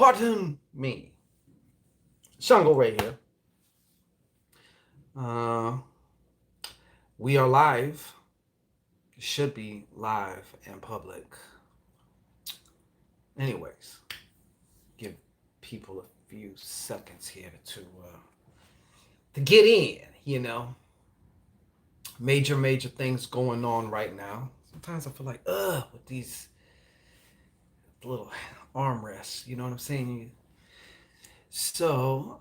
Pardon me. Shango right here. Uh, we are live. Should be live and public. Anyways, give people a few seconds here to get in. Major things going on right now. Sometimes I feel like with these little armrests. You know what I'm saying? Somebody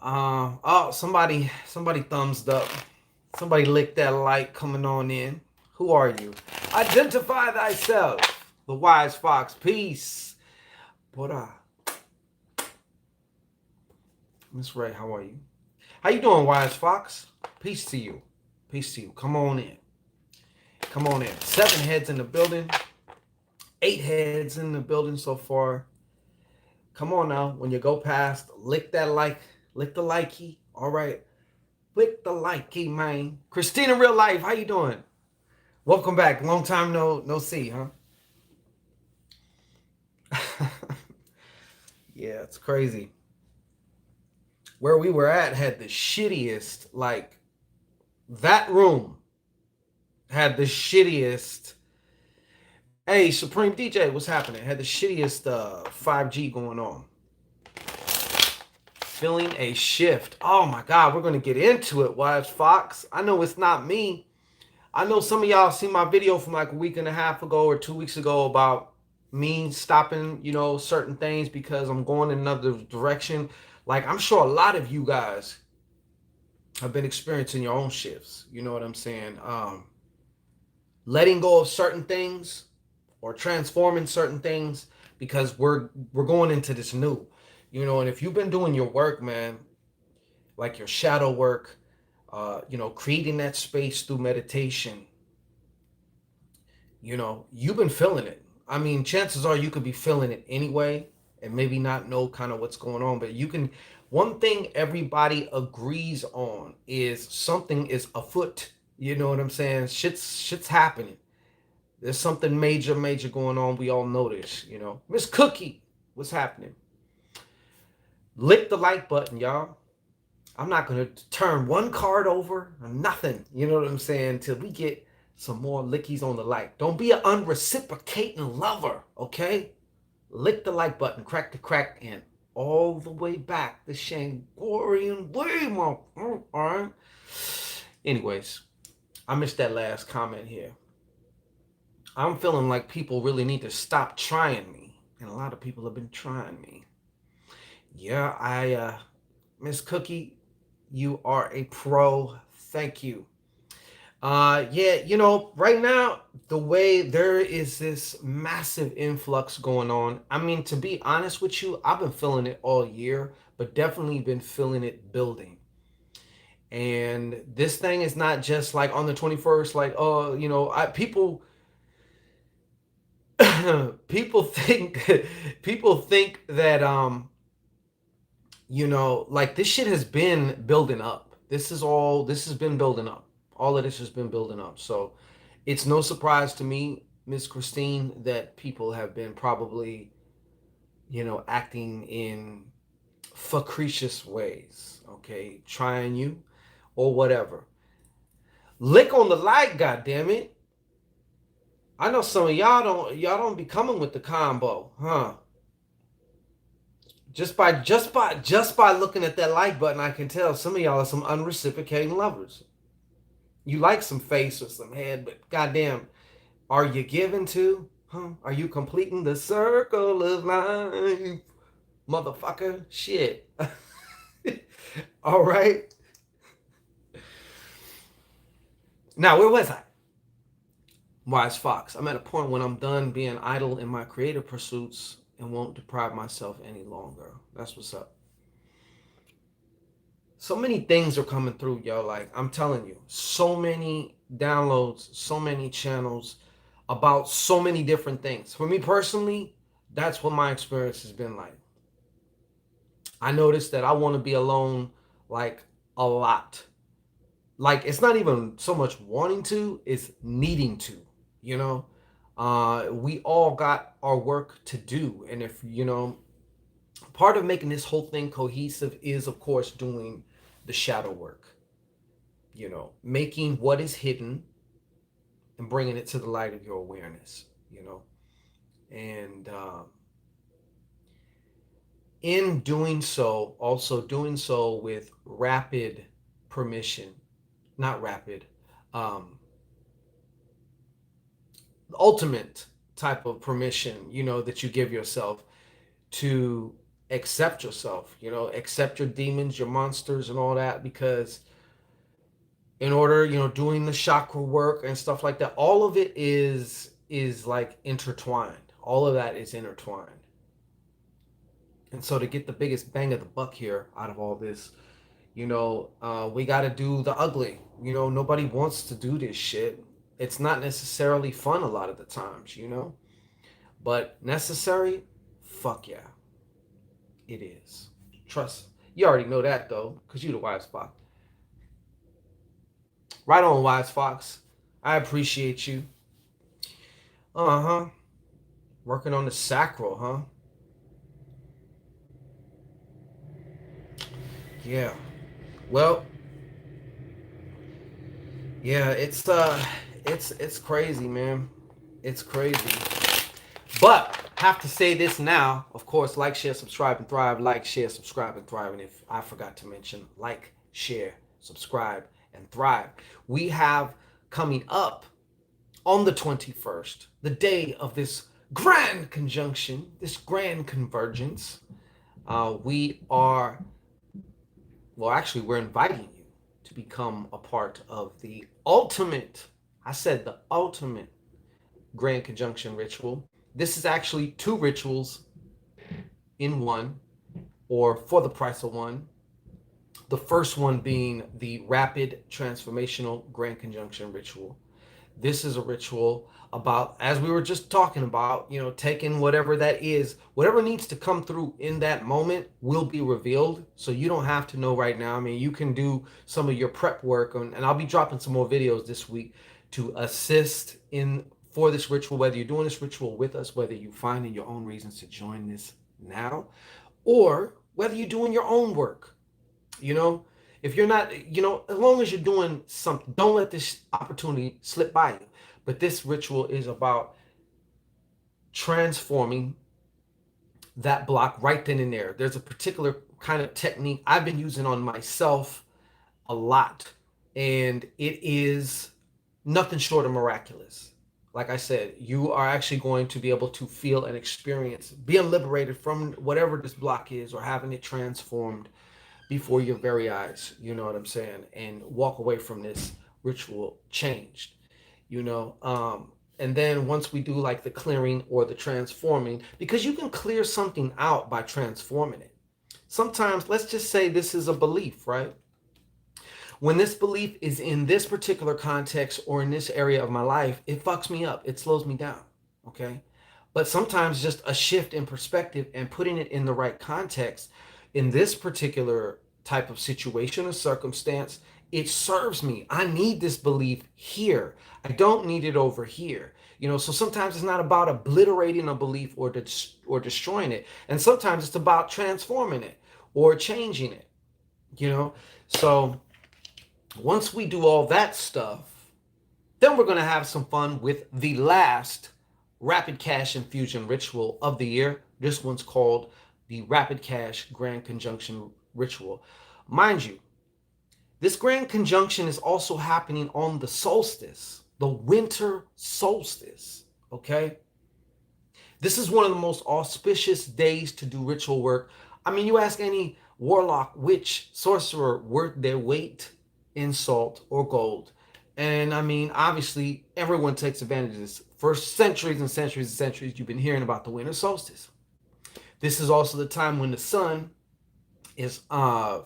thumbs up. Somebody licked that light coming on in. Who are you? Identify thyself. The wise fox. Peace. Bora. Miss Ray, how are you? How you doing, wise fox? Peace to you. Peace to you. Come on in. Come on in. 7 heads in the building. 8 heads in the building so far. Come on now. When you go past, lick that like. Lick the like key. All right. Lick the like key, man. Christina Real Life, how you doing? Welcome back. Long time no see, huh? Yeah, it's crazy. Where we were at had the shittiest, like, that room had the shittiest. Hey, Supreme DJ, what's happening? Had the shittiest 5G going on. Feeling a shift. Oh my God, we're gonna get into it, Wise Fox. I know it's not me. I know some of y'all seen my video from like a week and a half ago or 2 weeks ago about me stopping, certain things because I'm going in another direction. Like, I'm sure a lot of you guys have been experiencing your own shifts. You know what I'm saying? Letting go of certain things or transforming certain things because we're going into this new. And if you've been doing your work, man, like your shadow work, creating that space through meditation, you've been feeling it. I mean, chances are you could be feeling it anyway and maybe not know kind of what's going on, but you can. One thing everybody agrees on is something is afoot. You know what I'm saying? Shit's happening. There's something major going on. We all know this, Miss Cookie, what's happening? Lick the like button, y'all. I'm not going to turn one card over or nothing. You know what I'm saying? Until we get some more lickies on the like. Don't be an unreciprocating lover, okay? Lick the like button, crack the crack, and all the way back the Shangorian way, all right? Anyways, I missed that last comment here. I'm feeling like people really need to stop trying me. And a lot of people have been trying me. Yeah, Miss Cookie, you are a pro. Thank you. Right now, the way there is this massive influx going on. I mean, to be honest with you, I've been feeling it all year, but definitely been feeling it building. And this thing is not just like on the 21st, like, people people think that like this shit has been building up. This has been building up. All of this has been building up. So it's no surprise to me, Miss Christine, that people have been probably, acting in facetious ways, okay? Trying you or whatever. Lick on the like, goddammit. I know some of y'all don't be coming with the combo, huh? Just by looking at that like button, I can tell some of y'all are some unreciprocating lovers. You like some face or some head, but goddamn, are you giving to? Huh? Are you completing the circle of life? Motherfucker. Shit. All right. Now, where was I? Wise Fox. I'm at a point when I'm done being idle in my creative pursuits and won't deprive myself any longer. That's what's up. So many things are coming through, yo. Like, I'm telling you, so many downloads, so many channels about so many different things. For me personally, that's what my experience has been like. I noticed that I want to be alone like a lot. Like, it's not even so much wanting to, it's needing to, you know? We all got our work to do. And if, Part of making this whole thing cohesive is, of course, doing the shadow work, making what is hidden and bringing it to the light of your awareness, and in doing so, also doing so with rapid permission, not rapid, um, ultimate type of permission, that you give yourself to accept yourself, accept your demons, your monsters, and all that, because in order, doing the chakra work and stuff like that, all of it is like intertwined. All of that is intertwined. And so to get the biggest bang of the buck here out of all this, we got to do the ugly. Nobody wants to do this shit. It's not necessarily fun a lot of the times, but necessary. Fuck yeah, it is. Trust. You already know that though, cause you the wise fox. Right on, wise fox. I appreciate you. Uh huh. Working on the sacral, huh? Yeah. Well, yeah. It's crazy, man. It's crazy. But have to say this now. Of course, like, share, subscribe, and thrive. Like, share, subscribe, and thrive. And if I forgot to mention, like, share, subscribe, and thrive. We have coming up on the 21st, the day of this grand conjunction, this grand convergence. We are, well, actually, we're inviting you to become a part of the ultimate, I said the ultimate grand conjunction ritual. This is actually two rituals in one, or for the price of one. The first one being the rapid transformational grand conjunction ritual. This is a ritual about, as we were just talking about, taking whatever that is, whatever needs to come through in that moment will be revealed. So you don't have to know right now. I mean, you can do some of your prep work, and I'll be dropping some more videos this week to assist in for this ritual, whether you're doing this ritual with us, whether you finding your own reasons to join this now, or whether you're doing your own work. You know, if you're not, as long as you're doing something, don't let this opportunity slip by you. But this ritual is about transforming that block right then and there. There's a particular kind of technique I've been using on myself a lot, and it is nothing short of miraculous. Like I said, you are actually going to be able to feel and experience being liberated from whatever this block is, or having it transformed before your very eyes, you know what I'm saying, and walk away from this ritual changed, you know. And then once we do like the clearing or the transforming, because you can clear something out by transforming it. Sometimes, let's just say this is a belief, right? When this belief is in this particular context or in this area of my life, it fucks me up. It slows me down. Okay. But sometimes just a shift in perspective and putting it in the right context in this particular type of situation or circumstance, it serves me. I need this belief here. I don't need it over here. So sometimes it's not about obliterating a belief or destroying it. And sometimes it's about transforming it or changing it, you know? So once we do all that stuff, then we're going to have some fun with the last rapid cash infusion ritual of the year. This one's called the Rapid Cash Grand Conjunction Ritual. Mind you, this Grand Conjunction is also happening on the solstice, the winter solstice, okay? This is one of the most auspicious days to do ritual work. I mean, you ask any warlock, witch, sorcerer worth their weight in salt or gold. And I mean, obviously, everyone takes advantage of this. For centuries and centuries and centuries, you've been hearing about the winter solstice. This is also the time when the sun is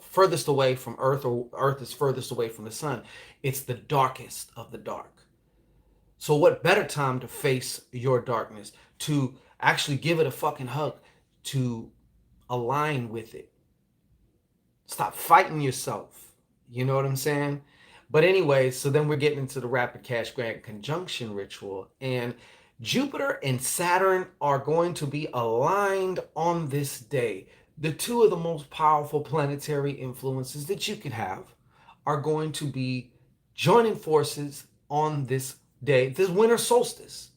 furthest away from Earth, or Earth is furthest away from the sun. It's the darkest of the dark. So what better time to face your darkness, to actually give it a fucking hug, to align with it. Stop fighting yourself. You know what I'm saying? But anyway, so then we're getting into the Rapid Cash Grand Conjunction ritual, and Jupiter and Saturn are going to be aligned on this day. The two of the most powerful planetary influences that you could have are going to be joining forces on this day, this winter solstice,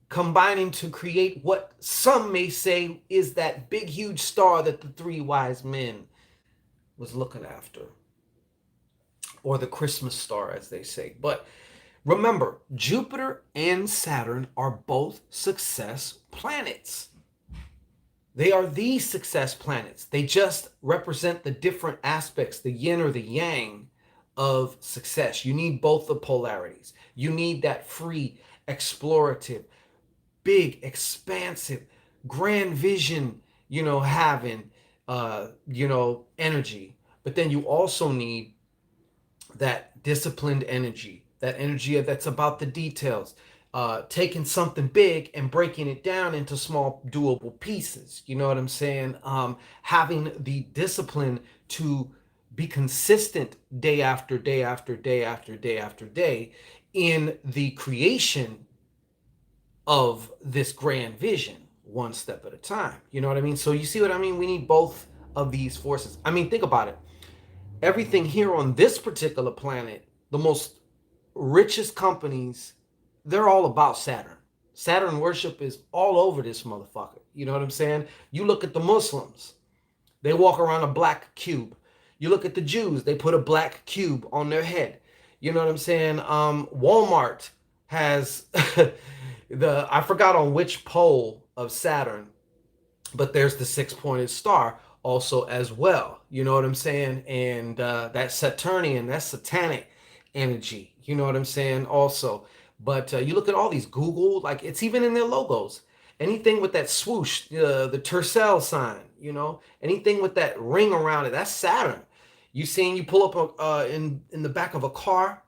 combining to create what some may say is that big, huge star that the three wise men was looking after, or the Christmas star, as they say. But remember, Jupiter and Saturn are both success planets. They are the success planets. They just represent the different aspects, the yin or the yang of success. You need both the polarities. You need that free, explorative, big, expansive, grand vision, having, energy. But then you also need that disciplined energy, that energy that's about the details, taking something big and breaking it down into small, doable pieces. You know what I'm saying? Having the discipline to be consistent day after day after day after day after day in the creation of this grand vision, one step at a time. You know what I mean? So you see what I mean? We need both of these forces. I mean, think about it. Everything here on this particular planet, the most richest companies, they're all about Saturn. Saturn worship is all over this motherfucker. You know what I'm saying? You look at the Muslims, they walk around a black cube. You look at the Jews, they put a black cube on their head. You know what I'm saying? Walmart has I forgot on which pole of Saturn, but there's the six-pointed star also as well. You know what I'm saying? And that Saturnian, that satanic energy. You know what I'm saying? Also, but you look at all these Google, like it's even in their logos. Anything with that swoosh, the Tercel sign, anything with that ring around it, that's Saturn. You pull up in the back of a car,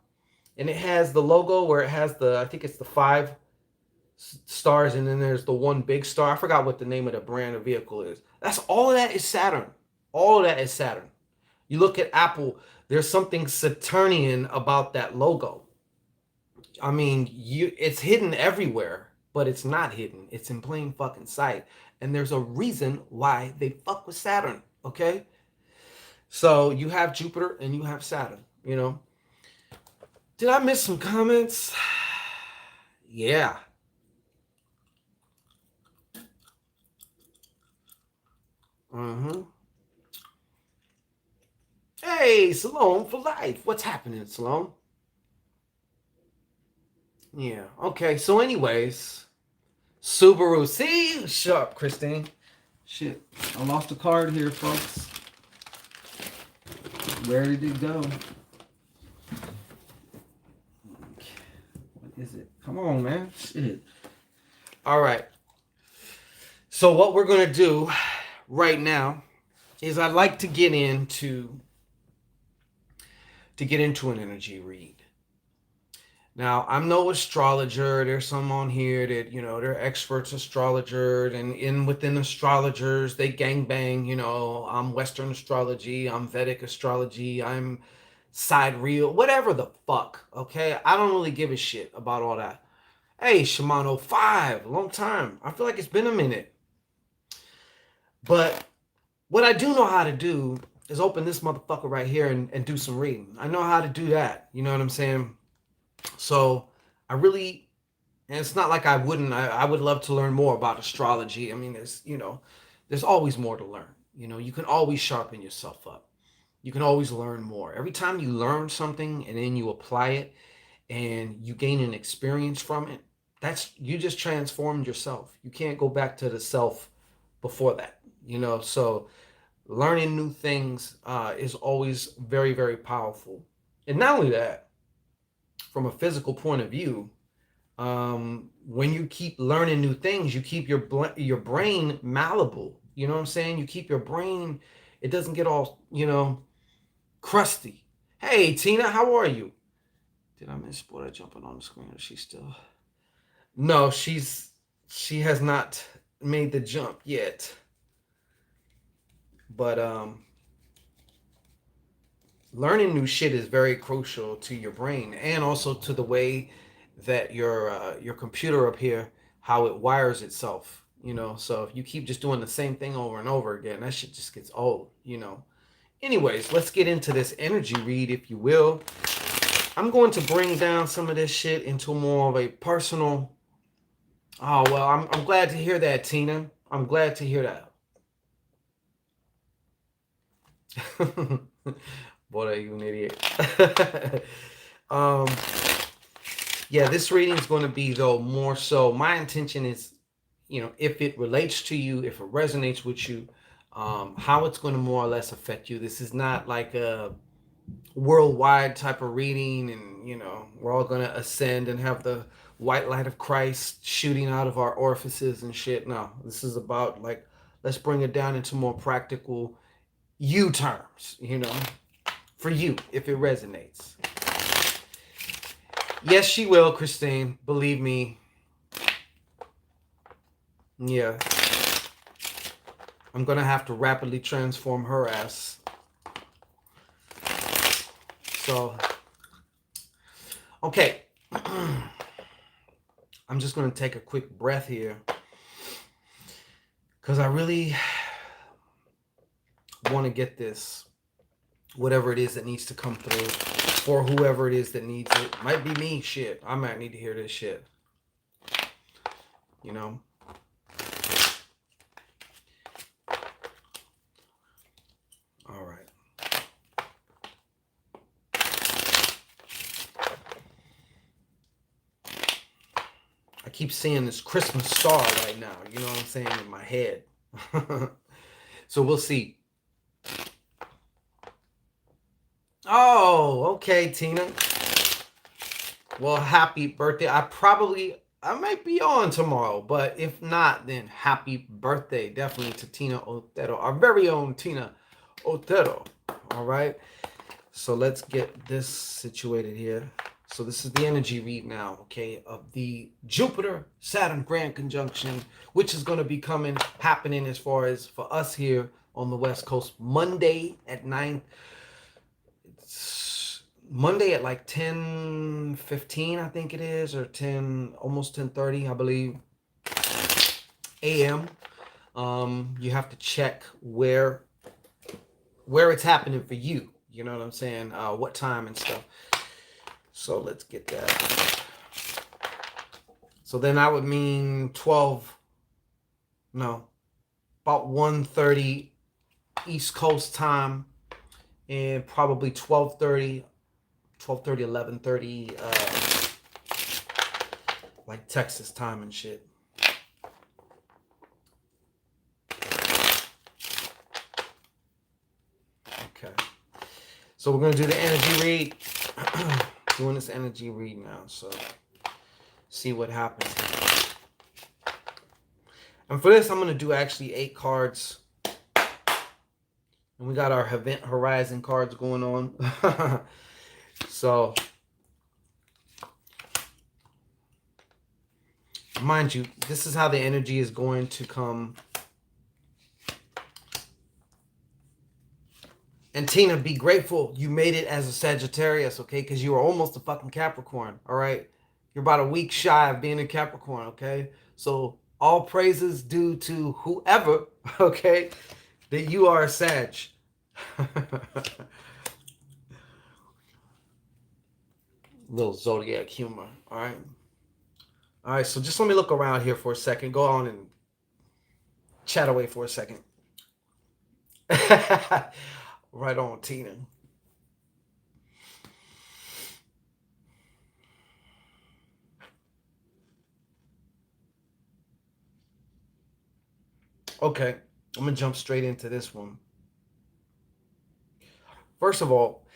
and it has the logo where it has I think it's the five stars, and then there's the one big star. I forgot what the name of the brand of vehicle is. That's all of that is Saturn. All of that is Saturn. You look at Apple, there's something Saturnian about that logo. I mean, it's hidden everywhere, but it's not hidden. It's in plain fucking sight. And there's a reason why they fuck with Saturn, okay? So you have Jupiter and you have Saturn. Did I miss some comments? Yeah. Mm-hmm. Hey, Salome for life. What's happening, Salome? Yeah. Okay. So, anyways, Subaru. See, shut up, Christine. Shit, I lost a card here, folks. Where did it go? What is it? Come on, man. Shit. All right. So, what we're gonna do right now is I'd like to get into an energy read. Now, I'm no astrologer. There's some on here that, they're experts astrologers, and within astrologers, they gangbang, I'm Western astrology, I'm Vedic astrology, I'm sidereal, whatever the fuck, okay? I don't really give a shit about all that. Hey, Shimano 5, long time. I feel like it's been a minute. But what I do know how to do is open this motherfucker right here and do some reading. I know how to do that. You know what I'm saying? So I really, and it's not like I wouldn't, I would love to learn more about astrology. I mean, there's always more to learn. You can always sharpen yourself up. You can always learn more. Every time you learn something and then you apply it and you gain an experience from it, you just transformed yourself. You can't go back to the self before that, so learning new things is always very, very powerful. And not only that, from a physical point of view, when you keep learning new things, you keep your brain malleable. You know what I'm saying? You keep your brain, it doesn't get all, crusty. Hey, Tina, how are you? Did I miss Spoiler jumping on the screen? Or she still? No, she has not made the jump yet. But learning new shit is very crucial to your brain and also to the way that your computer up here, how it wires itself. So if you keep just doing the same thing over and over again, that shit just gets old. Anyways, let's get into this energy read, if you will. I'm going to bring down some of this shit into more of a personal. Oh, well, I'm glad to hear that, Tina. I'm glad to hear that. Boy, you an idiot. um, yeah, this reading is going to be, though, more so. My intention is, if it relates to you, if it resonates with you, how it's going to more or less affect you. This is not like a worldwide type of reading, and we're all going to ascend and have the white light of Christ shooting out of our orifices and shit. No, this is about, like, let's bring it down into more practical you terms, for you, if it resonates. Yes, she will, Christine. Believe me. Yeah. I'm gonna have to rapidly transform her ass. So, okay. I'm just gonna take a quick breath here, because I really want to get this, whatever it is that needs to come through, for whoever it is that needs it. Might be me, shit. I might need to hear this shit. You know? All right. I keep seeing this Christmas star right now, you know what I'm saying, in my head. So we'll see. Oh, okay, Tina. Well, happy birthday. I might be on tomorrow, but if not, then happy birthday definitely to Tina Otero, our very own Tina Otero. All right. So let's get this situated here. So this is the energy read now, okay, of the Jupiter Saturn grand conjunction, which is going to be happening as far as for us here on the West Coast Monday at 9. It's Monday at like 10:15, I think it is, or 10, almost 10:30, I believe, a.m. You have to check where it's happening for you. You know what I'm saying? What time and stuff. So let's get that. So then I would mean 12, no, about 1:30 East Coast time, and probably 12:30, 11:30, like Texas time and shit. Okay. So we're going to do the energy read. Doing this energy read now, so see what happens. And for this, I'm going to do actually 8 cards. And we got our Event Horizon cards going on. So, mind you, this is how the energy is going to come. And Tina, be grateful you made it as a Sagittarius, okay? Because you were almost a fucking Capricorn, all right? You're about a week shy of being a Capricorn, okay? So all praises due to whoever, okay, that you are a Sag. Little zodiac humor, all right? All right, so just let me look around here for a second. Go on and chat away for a second. Right on, Tina. Okay, I'm gonna jump straight into this one. First of all,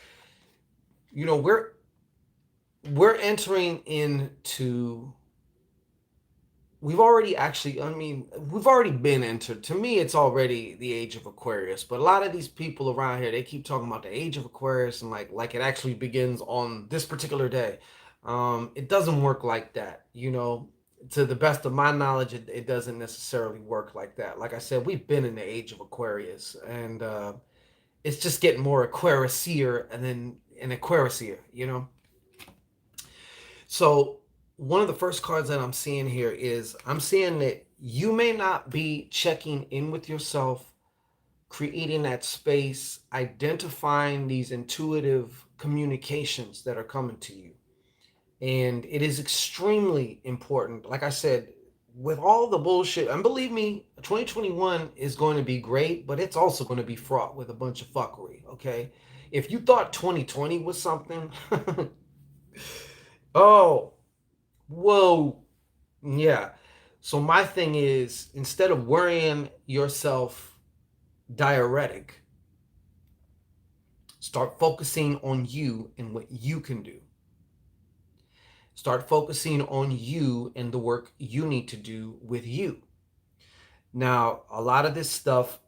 we're entering into, we've already actually, I mean, we've already been entered. To me, it's already the age of Aquarius. But a lot of these people around here, they keep talking about the age of Aquarius, and like it actually begins on this particular day. It doesn't work like that, To the best of my knowledge, it doesn't necessarily work like that. Like I said, we've been in the age of Aquarius, and it's just getting more Aquariusier and then an Aquariusier. So one of the first cards that I'm seeing here is, I'm seeing that you may not be checking in with yourself, creating that space, identifying these intuitive communications that are coming to you. And it is extremely important. Like I said, with all the bullshit, and believe me, 2021 is going to be great, but it's also going to be fraught with a bunch of fuckery, okay? If you thought 2020 was something, oh, whoa, yeah. So my thing is, instead of worrying yourself diuretic, start focusing on you and what you can do. Start focusing on you and the work you need to do with you. Now, a lot of this stuff,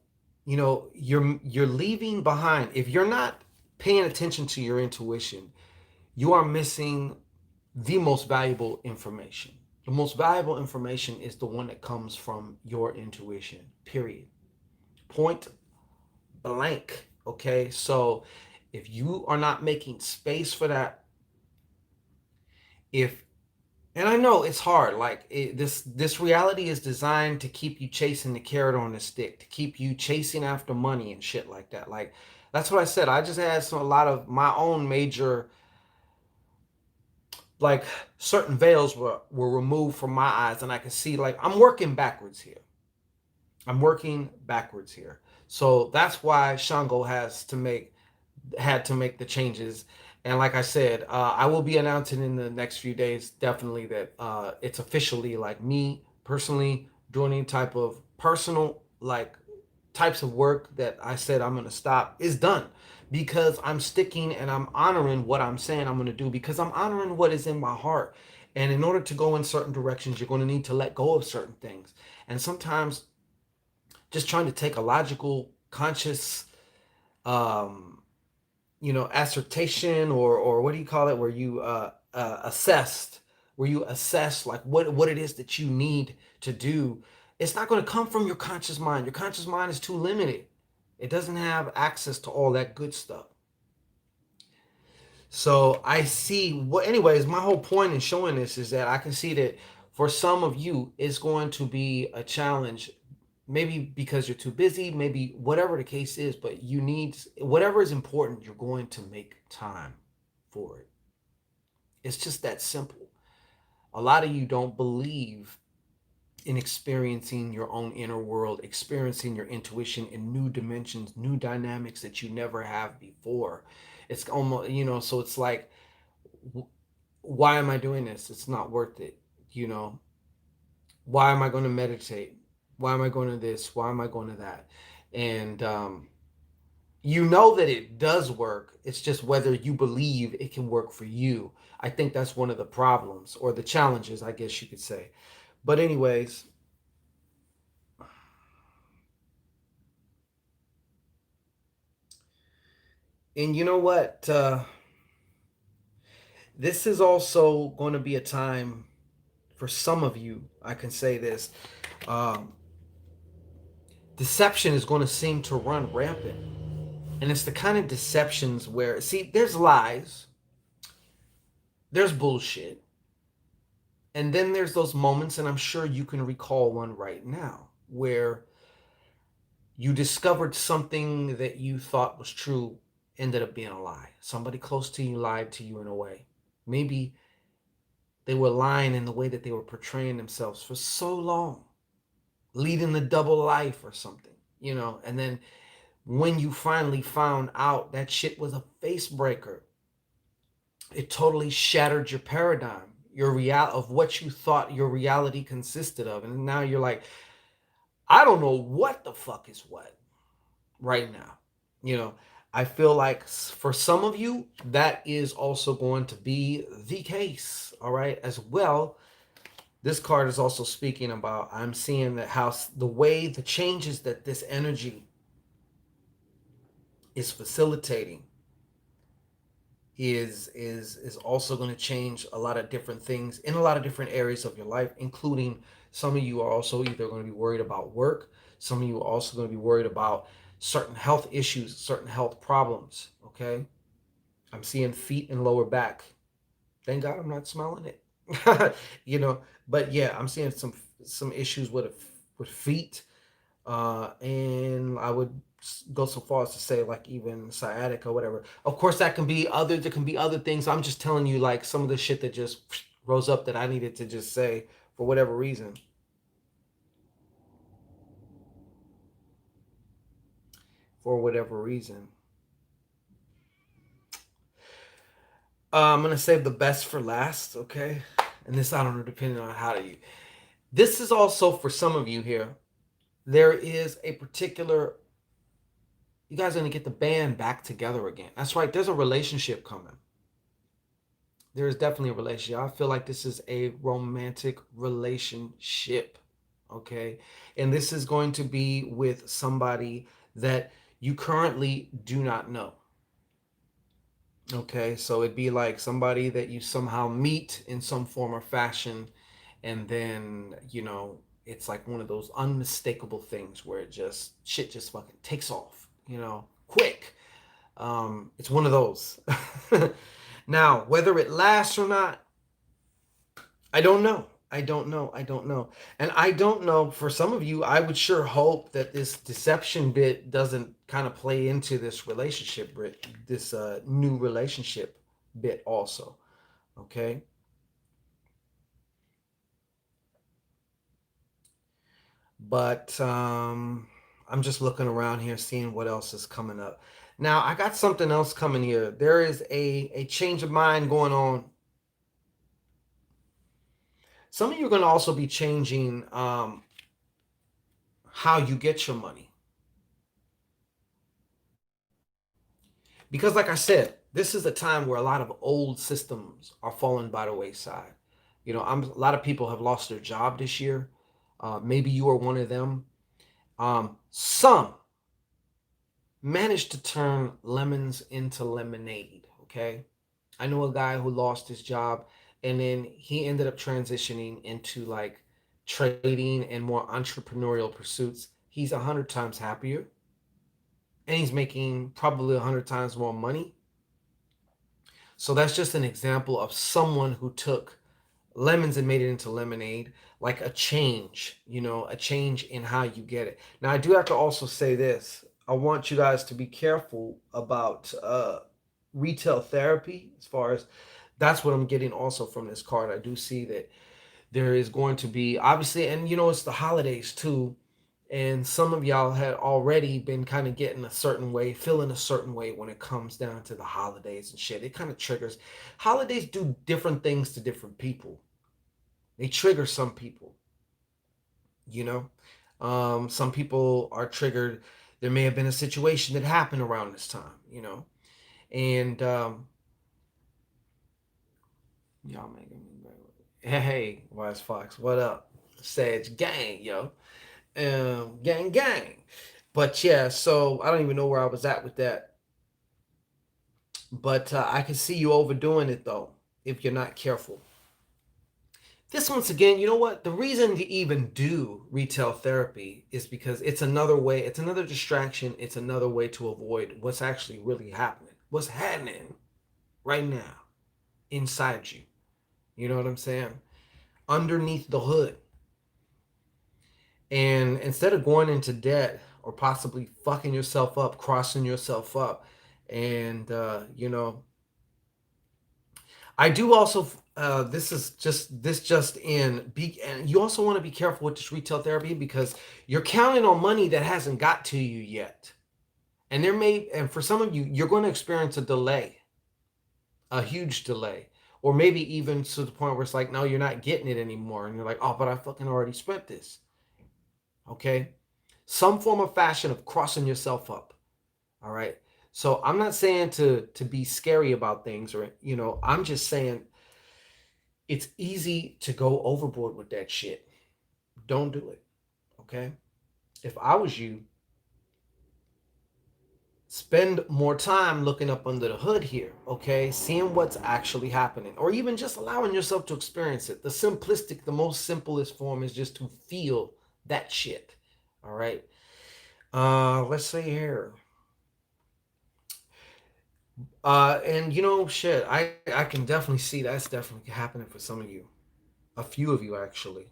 you're leaving behind. If you're not paying attention to your intuition, you are missing the most valuable information. The most valuable information is the one that comes from your intuition. Period. Point blank. Okay? So, if you are not making space for that, if and I know it's hard. This reality is designed to keep you chasing the carrot on the stick, to keep you chasing after money and shit like that. Like that's what I said. I just had a lot of my own major, like, certain veils were removed from my eyes, and I could see, like, I'm working backwards here. I'm working backwards here. So that's why Shango had to make the changes. And like I said, I will be announcing in the next few days, definitely, that it's officially, like, me personally doing any type of personal, like, types of work that I said I'm going to stop is done, because I'm sticking and I'm honoring what I'm saying I'm going to do, because I'm honoring what is in my heart. And in order to go in certain directions, you're going to need to let go of certain things. And sometimes just trying to take a logical, conscious, um, assertion, or what do you call it, where you assessed, where you assess, like, what it is that you need to do. It's not going to come from your conscious mind. Your conscious mind is too limited. It doesn't have access to all that good stuff. So I see what, anyways, my whole point in showing this is that I can see that for some of you, it's going to be a challenge. Maybe because you're too busy, maybe whatever the case is, but you need whatever is important, you're going to make time for it. It's just that simple. A lot of you don't believe in experiencing your own inner world, experiencing your intuition in new dimensions, new dynamics that you never have before. It's almost, so it's like, why am I doing this? It's not worth it. You know, why am I going to meditate? Why am I going to this? Why am I going to that? And you know that it does work. It's just whether you believe it can work for you. I think that's one of the problems, or the challenges, I guess you could say. But anyways, and you know what? This is also going to be a time for some of you. I can say this. Um, Deception is going to seem to run rampant. And it's the kind of deceptions where, see, there's lies, there's bullshit, and then there's those moments, and I'm sure you can recall one right now, where you discovered something that you thought was true ended up being a lie. Somebody close to you lied to you in a way. Maybe they were lying in the way that they were portraying themselves for so long, leading the double life or something, and then when you finally found out that shit was a face breaker, it totally shattered your paradigm, your real of what you thought your reality consisted of. And now you're like, I don't know what the fuck is what right now. You know, I feel like for some of you, that is also going to be the case. All right. As well, this card is also speaking about, I'm seeing that house, the way, the changes that this energy is facilitating is also going to change a lot of different things in a lot of different areas of your life, including some of you are also either going to be worried about work. Some of you are also going to be worried about certain health issues, certain health problems. Okay. I'm seeing feet and lower back. Thank God I'm not smelling it. you know, but yeah, I'm seeing some some issues with feet, and I would go so far as to say like even sciatica or whatever. Of course, that can be other. There can be other things. I'm just telling you like some of the shit that just rose up that I needed to just say for whatever reason. For whatever reason, I'm gonna save the best for last. Okay, and this I don't know depending on how you. This is also for some of you here. There is a particular. You guys are gonna get the band back together again. That's right. There's a relationship coming. There is definitely a relationship. I feel like this is a romantic relationship. Okay. And this is going to be with somebody that you currently do not know. Okay. So it'd be like somebody that you somehow meet in some form or fashion. And then, it's like one of those unmistakable things where it just, shit just fucking takes off, quick. It's one of those. Now, whether it lasts or not, I don't know. I don't know. I don't know. And I don't know for some of you, I would sure hope that this deception bit doesn't kind of play into this relationship bit, this new relationship bit also. Okay. But I'm just looking around here, seeing what else is coming up. Now, I got something else coming here. There is a change of mind going on. Some of you are going to also be changing how you get your money. Because, like I said, this is a time where a lot of old systems are falling by the wayside. A lot of people have lost their job this year. Maybe you are one of them. Some managed to turn lemons into lemonade. Okay. I know a guy who lost his job and then he ended up transitioning into like trading and more entrepreneurial pursuits. He's 100 times happier and he's making probably 100 times more money. So that's just an example of someone who took lemons and made it into lemonade, like a change in how you get it. Now, I do have to also say this. I want you guys to be careful about retail therapy as far as that's what I'm getting also from this card. I do see that there is going to be obviously, and it's the holidays too. And some of y'all had already been kind of getting a certain way, feeling a certain way when it comes down to the holidays and shit. It kind of triggers. Holidays do different things to different people. They trigger some people, you know. Some people are triggered. There may have been a situation that happened around this time. And y'all making me. Hey, Wise Fox, what up? Sage gang, yo. Gang, gang. But yeah, so I don't even know where I was at with that. But I can see you overdoing it though if you're not careful. This once again, you know what? The reason to even do retail therapy is because it's another way, it's another distraction, it's another way to avoid what's actually really happening. What's happening right now inside you. You know what I'm saying? Underneath the hood. And instead of going into debt or possibly fucking yourself up, crossing yourself up, and I do also. This just in. And you also want to be careful with this retail therapy because you're counting on money that hasn't got to you yet, and for some of you, you're going to experience a delay, a huge delay, or maybe even to the point where it's like, no, you're not getting it anymore, and you're like, oh, but I fucking already spent this. Okay, some form of fashion of crossing yourself up. All right. So I'm not saying to be scary about things or I'm just saying it's easy to go overboard with that shit. Don't do it. Okay? If I was you, spend more time looking up under the hood here, okay? Seeing what's actually happening or even just allowing yourself to experience it. The most simplest form is just to feel that shit. All right? Let's see here. And shit, I can definitely see that's definitely happening for some of you, a few of you actually.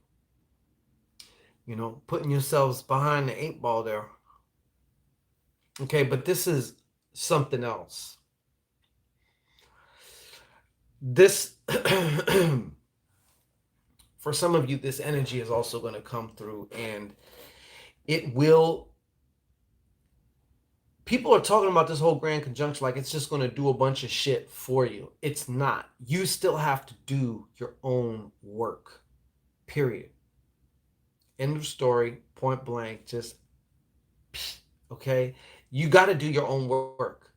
putting yourselves behind the eight ball there. Okay, but this is something else. This, for some of you, this energy is also going to come through, and it will. People are talking about this whole grand conjunction like it's just going to do a bunch of shit for you. It's not. You still have to do your own work, period. End of story, point blank. Just, okay? You got to do your own work.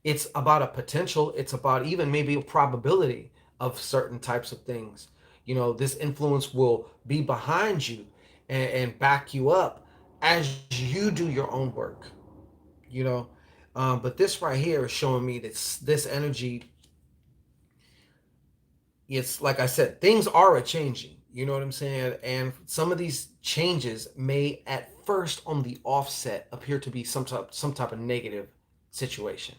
It's about a potential, it's about even maybe a probability of certain types of things. This influence will be behind you and back you up as you do your own work. you know but this right here is showing me that this energy, it's like I said, things are a changing. You know what I'm saying? And some of these changes may at first on the offset appear to be some type of negative situation.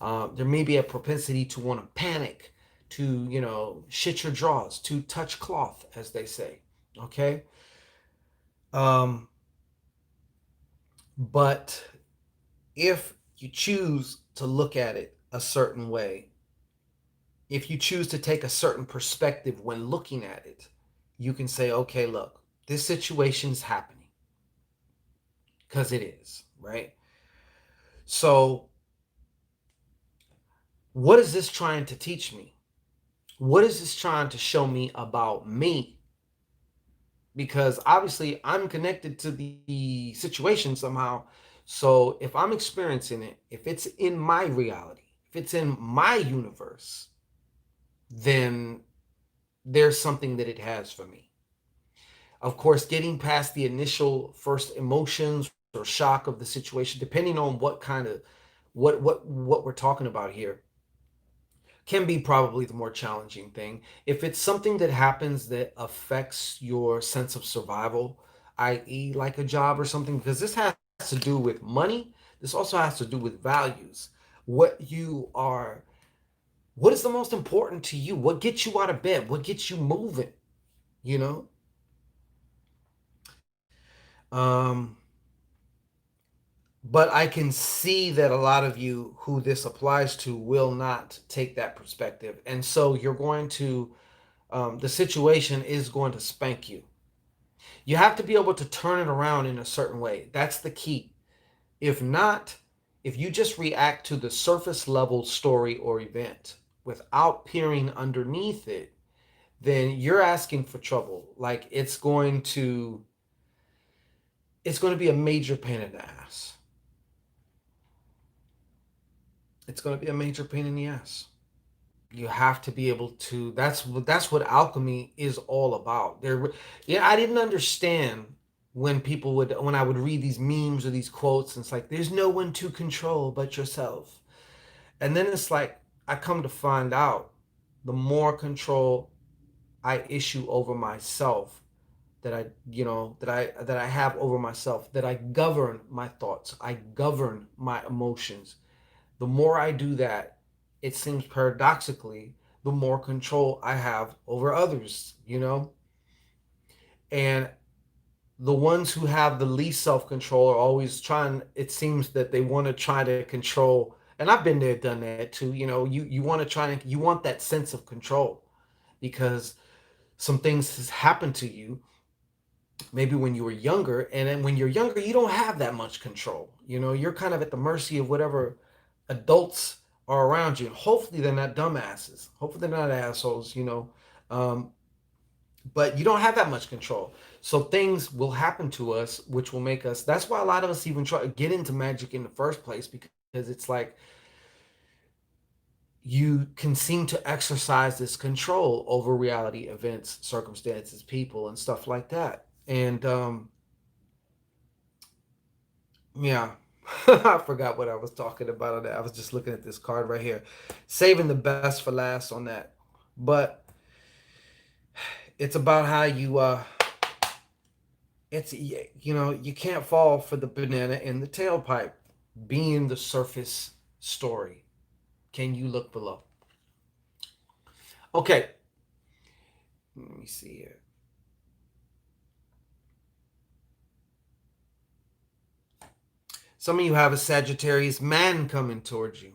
There may be a propensity to want to panic, to shit your drawers, to touch cloth, as they say. Okay. um but if you choose to look at it a certain way, if you choose to take a certain perspective when looking at it, you can say, okay, look, this situation's happening because it is, right? So, what is this trying to teach me? What is this trying to show me about me? Because obviously I'm connected to the situation somehow. So, if I'm experiencing it, if it's in my reality, if it's in my universe, then there's something that it has for me. Of course, getting past the initial first emotions or shock of the situation, depending on what kind of what we're talking about here, can be probably the more challenging thing. If it's something that happens that affects your sense of survival, i.e., like a job or something, because this has to do with money, this also has to do with values. What you are, what is the most important to you? What gets you out of bed? What gets you moving? You know? Um, but I can see that a lot of you who this applies to will not take that perspective. And so you're going to, the situation is going to spank you. You have to be able to turn it around in a certain way. That's the key. If not, if you just react to the surface level story or event without peering underneath it, then you're asking for trouble. Like it's going to be a major pain in the ass. It's going to be a major pain in the ass. You have to be able to, that's what alchemy is all about. Yeah, I didn't understand when I would read these memes or these quotes, and it's like there's no one to control but yourself. And then it's like I come to find out the more control I issue over myself, that I have over myself, that I govern my thoughts, I govern my emotions. The more I do that, it seems paradoxically, the more control I have over others. And the ones who have the least self-control are always trying, it seems that they want to try to control. And I've been there, done that too. You want to try to, you want that sense of control because some things has happened to you maybe when you were younger, and then when you're younger you don't have that much control. You're kind of at the mercy of whatever adults are around you. Hopefully they're not dumbasses, hopefully they're not assholes. um, but you don't have that much control, so things will happen to us which will make us, that's why a lot of us even try to get into magic in the first place, because it's like you can seem to exercise this control over reality events, circumstances, people, and stuff like that. And yeah. I forgot what I was talking about on that. I was just looking at this card right here. Saving the best for last on that. But it's about how you can't fall for the banana in the tailpipe. Being the surface story. Can you look below? Okay. Let me see here. Some of you have a Sagittarius man coming towards you,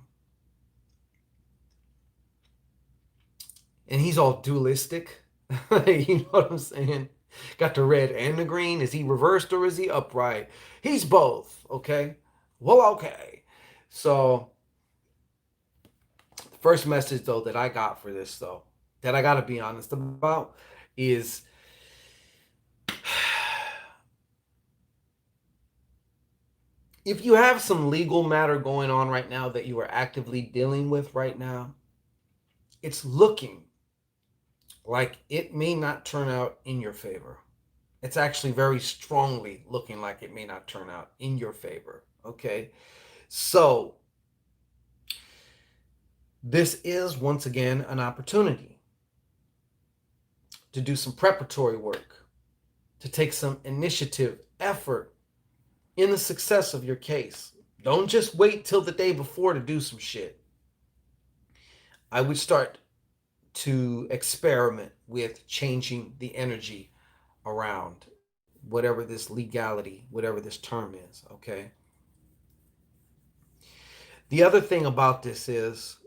and he's all dualistic. You know what I'm saying? Got the red and the green. Is he reversed or is he upright? He's both. Okay. Well, okay. So, the first message though that I got for this though, that I got to be honest about, is if you have some legal matter going on right now that you are actively dealing with right now, it's looking like it may not turn out in your favor. It's actually very strongly looking like it may not turn out in your favor. Okay. So, this is once again an opportunity to do some preparatory work, to take some initiative, effort in the success of your case. Don't just wait till the day before to do some shit. I would start to experiment with changing the energy around whatever this legality, whatever this term is, okay? The other thing about this is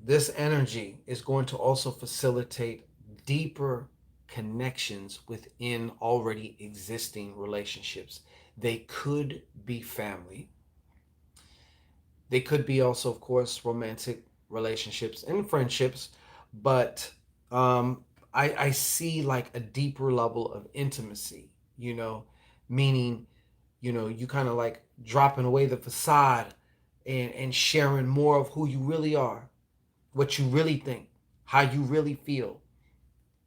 this energy is going to also facilitate deeper connections within already existing relationships. They could be family. They could be also, of course, romantic relationships and friendships, but um, I see like a deeper level of intimacy, you know, meaning, you know, you kind of like dropping away the facade and sharing more of who you really are, what you really think, how you really feel.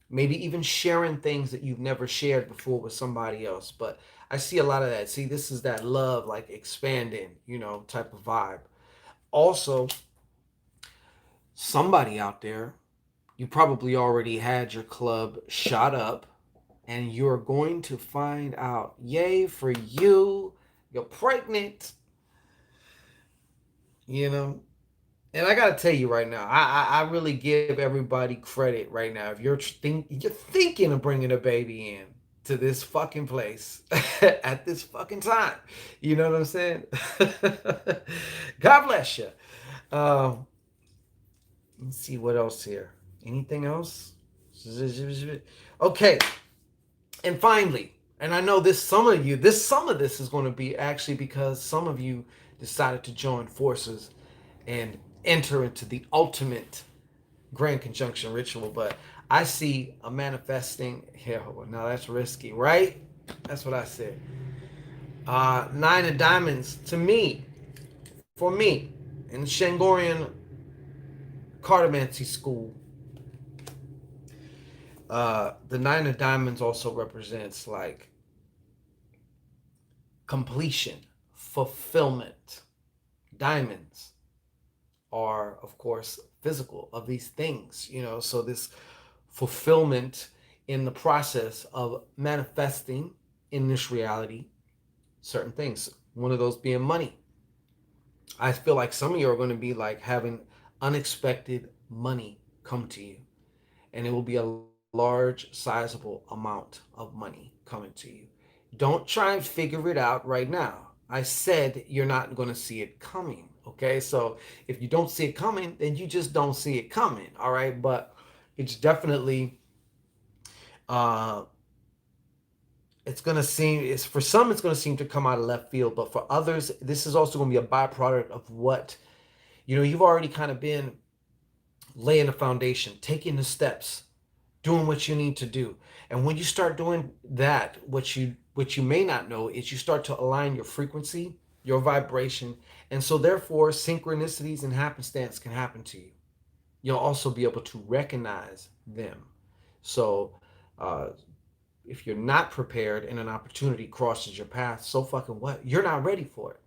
Maybe even sharing things that you've never shared before with somebody else. But I see a lot of that. See, this is that love, like expanding, you know, type of vibe. Also, somebody out there, you probably already had your club shot up, and you're going to find out, yay for you, you're pregnant, you know. And I gotta tell you right now, I really give everybody credit right now. If you're thinking of bringing a baby in to this fucking place at this fucking time, you know what I'm saying? God bless you. Um, let's see what else here. Anything else? Okay, and finally, and I know some of this is going to be actually because some of you decided to join forces and enter into the ultimate grand conjunction ritual. But I see a manifesting here. Now that's risky, right? That's what I said. Nine of diamonds to me, for me, in the Shangorian cartomancy school, the nine of diamonds also represents like completion, fulfillment. Diamonds are, of course, physical of these things, you know. So this fulfillment in the process of manifesting in this reality certain things. One of those being money. I feel like some of you are going to be like having unexpected money come to you, and it will be a large, sizable amount of money coming to you. Don't try and figure it out right now. I said you're not going to see it coming. Okay, so if you don't see it coming, then you just don't see it coming. All right, but it's definitely uh, it's going to seem, it's for some it's going to seem to come out of left field, but for others this is also going to be a byproduct of what, you know, you've already kind of been laying the foundation, taking the steps, doing what you need to do. And when you start doing that, what you may not know is you start to align your frequency, your vibration, and so therefore synchronicities and happenstance can happen to you. You'll also be able to recognize them. So uh, if you're not prepared and an opportunity crosses your path, so fucking what? You're not ready for it.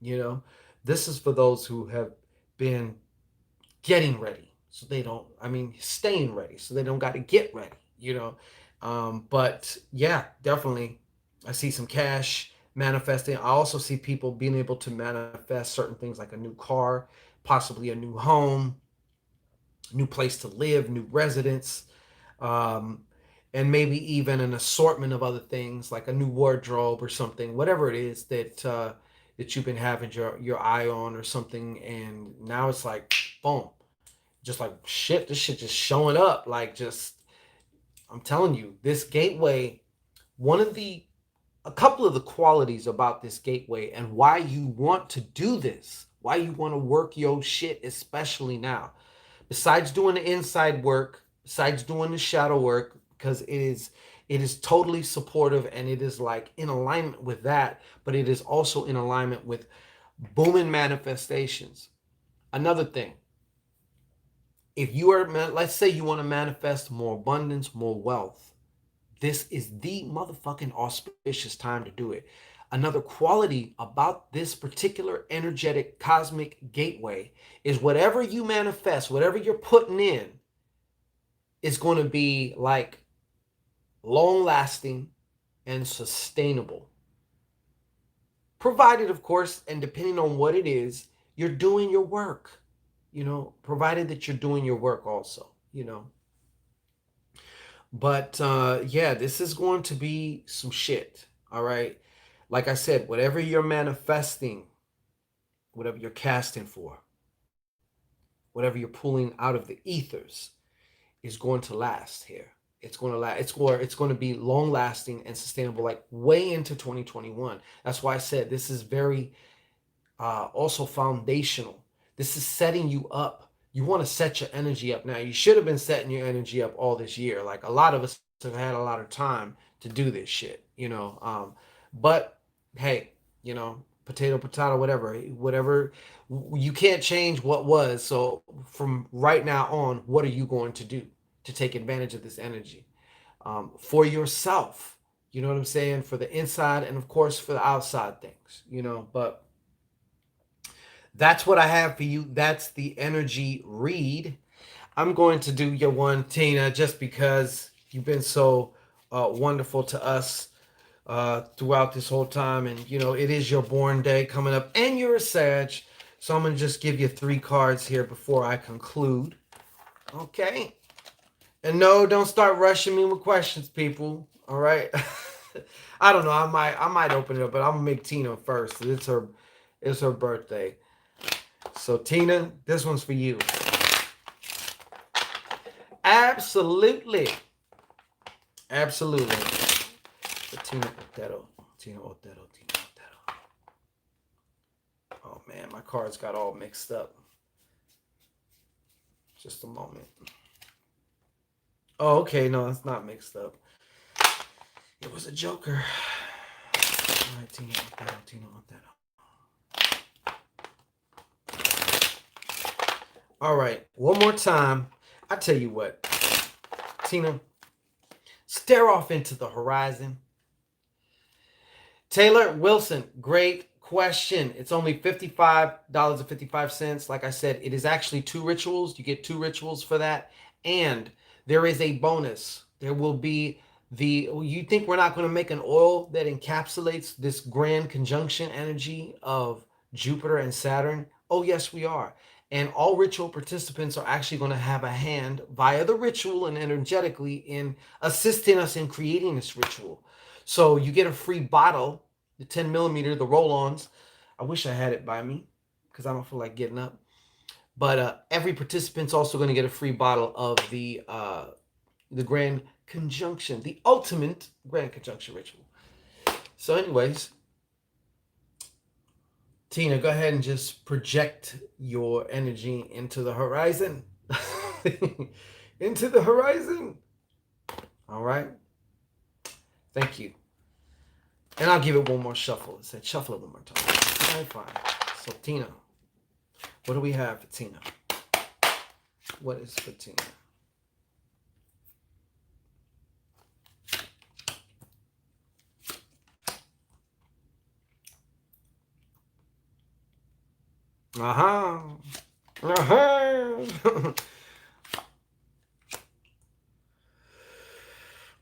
You know, this is for those who have been getting ready, so they don't, I mean, staying ready so they don't got to get ready, you know. But yeah, definitely I see some cash manifesting. I also see people being able to manifest certain things like a new car, possibly a new home, new place to live, new residence, um, and maybe even an assortment of other things like a new wardrobe or something, whatever it is that that you've been having your eye on or something, and now it's like boom, just like shit, this shit just showing up. Like just I'm telling you, this gateway, one of the a couple of the qualities about this gateway and why you want to do this, why you want to work your shit, especially now. Besides doing the inside work, besides doing the shadow work, because it is totally supportive and it is like in alignment with that, but it is also in alignment with booming manifestations. Another thing, if you are, let's say you want to manifest more abundance, more wealth, this is the motherfucking auspicious time to do it. Another quality about this particular energetic cosmic gateway is whatever you manifest, whatever you're putting in, is going to be like long lasting and sustainable. Provided, of course, and depending on what it is, you're doing your work, provided that you're doing your work also. But yeah, this is going to be some shit. All right. Like I said, whatever you're manifesting, whatever you're casting for, whatever you're pulling out of the ethers is going to last here. It's going to last. It's going to be long lasting and sustainable, like way into 2021. That's why I said this is very also foundational. This is setting you up. You want to set your energy up now. You should have been setting your energy up all this year. Like a lot of us have had a lot of time to do this shit. But hey, potato, potato, whatever. You can't change what was. So from right now on, what are you going to do to take advantage of this energy for yourself? You know what I'm saying? For the inside and of course for the outside things. But that's what I have for you. That's the energy read. I'm going to do your one, Tina, just because you've been so wonderful to us throughout this whole time. And, it is your born day coming up, and you're a Sag. So I'm going to just give you 3 cards here before I conclude. Okay. And no, don't start rushing me with questions, people. All right. I don't know. I might open it up, but I'm gonna make Tina first. It's her birthday. So Tina, this one's for you. Absolutely. Absolutely. Tina Otero. Tina Otero. Tina Otero. Oh man, my cards got all mixed up. Just a moment. Oh, okay. No, it's not mixed up. It was a joker. All right, Tina Otero. Tina Otero. All right, one more time. I tell you what, Tina, stare off into the horizon. Taylor Wilson, great question. It's only $55.55. Like I said, it is actually 2 rituals. You get 2 rituals for that. And there is a bonus. There will be you think we're not going to make an oil that encapsulates this grand conjunction energy of Jupiter and Saturn? Oh, yes, we are. And all ritual participants are actually going to have a hand via the ritual and energetically in assisting us in creating this ritual. So you get a free bottle, the 10 millimeter, the roll-ons. I wish I had it by me because I don't feel like getting up. But every participant's also going to get a free bottle of the Grand Conjunction, the ultimate Grand Conjunction ritual. So, anyways, Tina, go ahead and just project your energy into the horizon. Into the horizon. All right. Thank you. And I'll give it one more shuffle. It said shuffle it one more time. All right, fine. So, Tina, what do we have for Tina? What is for Tina? Uh-huh. Uh-huh.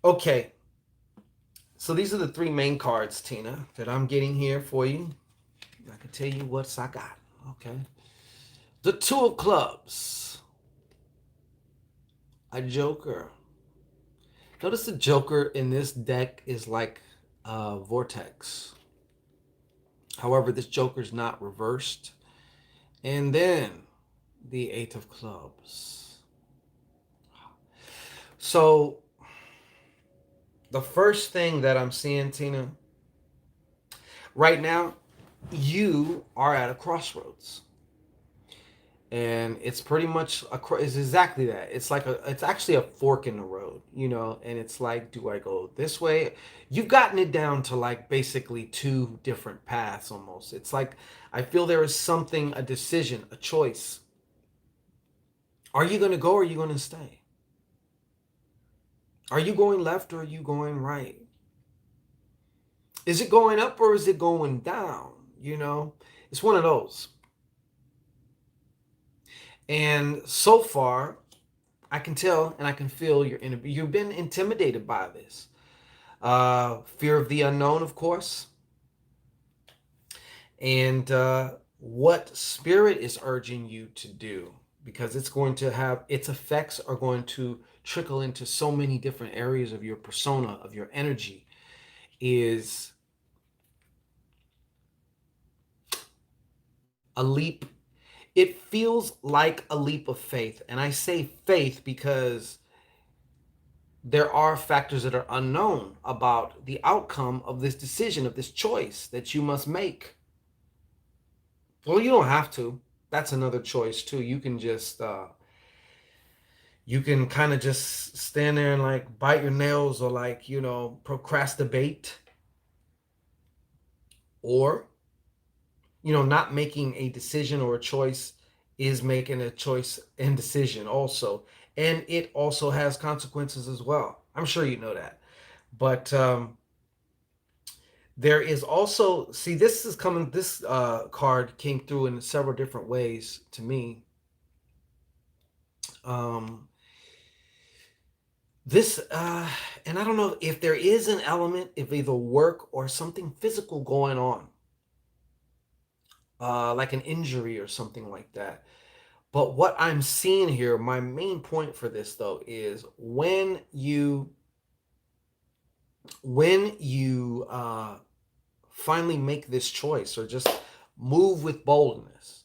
Okay. So these are the 3 main cards, Tina, that I'm getting here for you. I can tell you what I got. Okay. The 2 of clubs. A joker. Notice the joker in this deck is like a vortex. However, this Joker's not reversed. And then the Eight of Clubs. So the first thing that I'm seeing, Tina, right now, you are at a crossroads. And it's pretty much it's exactly that. It's actually a fork in the road, and it's like, do I go this way? You've gotten it down to like basically two different paths almost. It's like I feel there is something, a decision, a choice. Are you going to go or are you going to stay? Are you going left or are you going right? Is it going up or is it going down? It's one of those. And so far, I can tell and I can feel you've been intimidated by this. Fear of the unknown, of course. And what spirit is urging you to do, because it's going to have its effects are going to trickle into so many different areas of your persona, of your energy, is a leap. It feels like a leap of faith. And I say faith because there are factors that are unknown about the outcome of this decision, of this choice that you must make. Well, you don't have to. That's another choice too. You can kind of just stand there and like bite your nails or like, procrastinate, or, not making a decision or a choice is making a choice and decision also. And it also has consequences as well. I'm sure you know that. But there is also, see, this card came through in several different ways to me. Um, this, and I don't know if there is an element of either work or something physical going on, like an injury or something like that. But what I'm seeing here, my main point for this though, is when you finally make this choice or just move with boldness,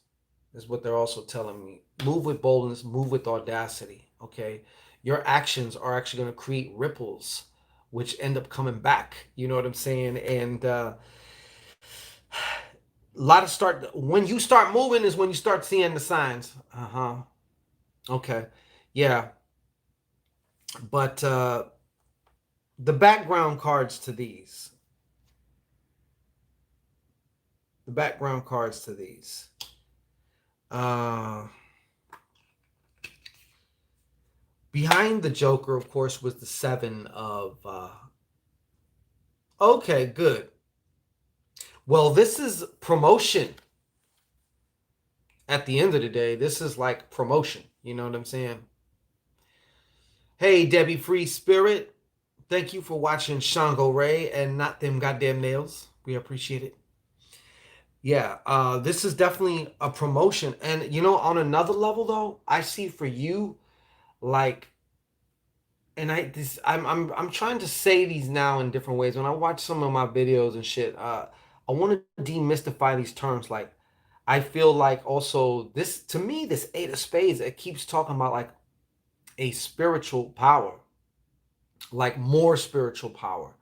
is what they're also telling me. Move with boldness, move with audacity. Okay, your actions are actually going to create ripples which end up coming back, you know what I'm saying? And a lot of start when you start moving is when you start seeing the signs. Uh-huh. Okay. Yeah. But the background cards to these the background cards to these uh behind the Joker, of course, was the seven of okay, good. Well, this is promotion. At the end of the day, this is like promotion, you know what I'm saying? Hey, Debbie Free Spirit, thank you for watching Shango Ray and Not Them Goddamn Nails. We appreciate it. Yeah, this is definitely a promotion. And on another level though, I see for you, like, and I'm trying to say these now in different ways. When I watch some of my videos and shit, I want to demystify these terms. Like, I feel like also this, to me, this Eight of Spades, it keeps talking about like a spiritual power, like more spiritual power.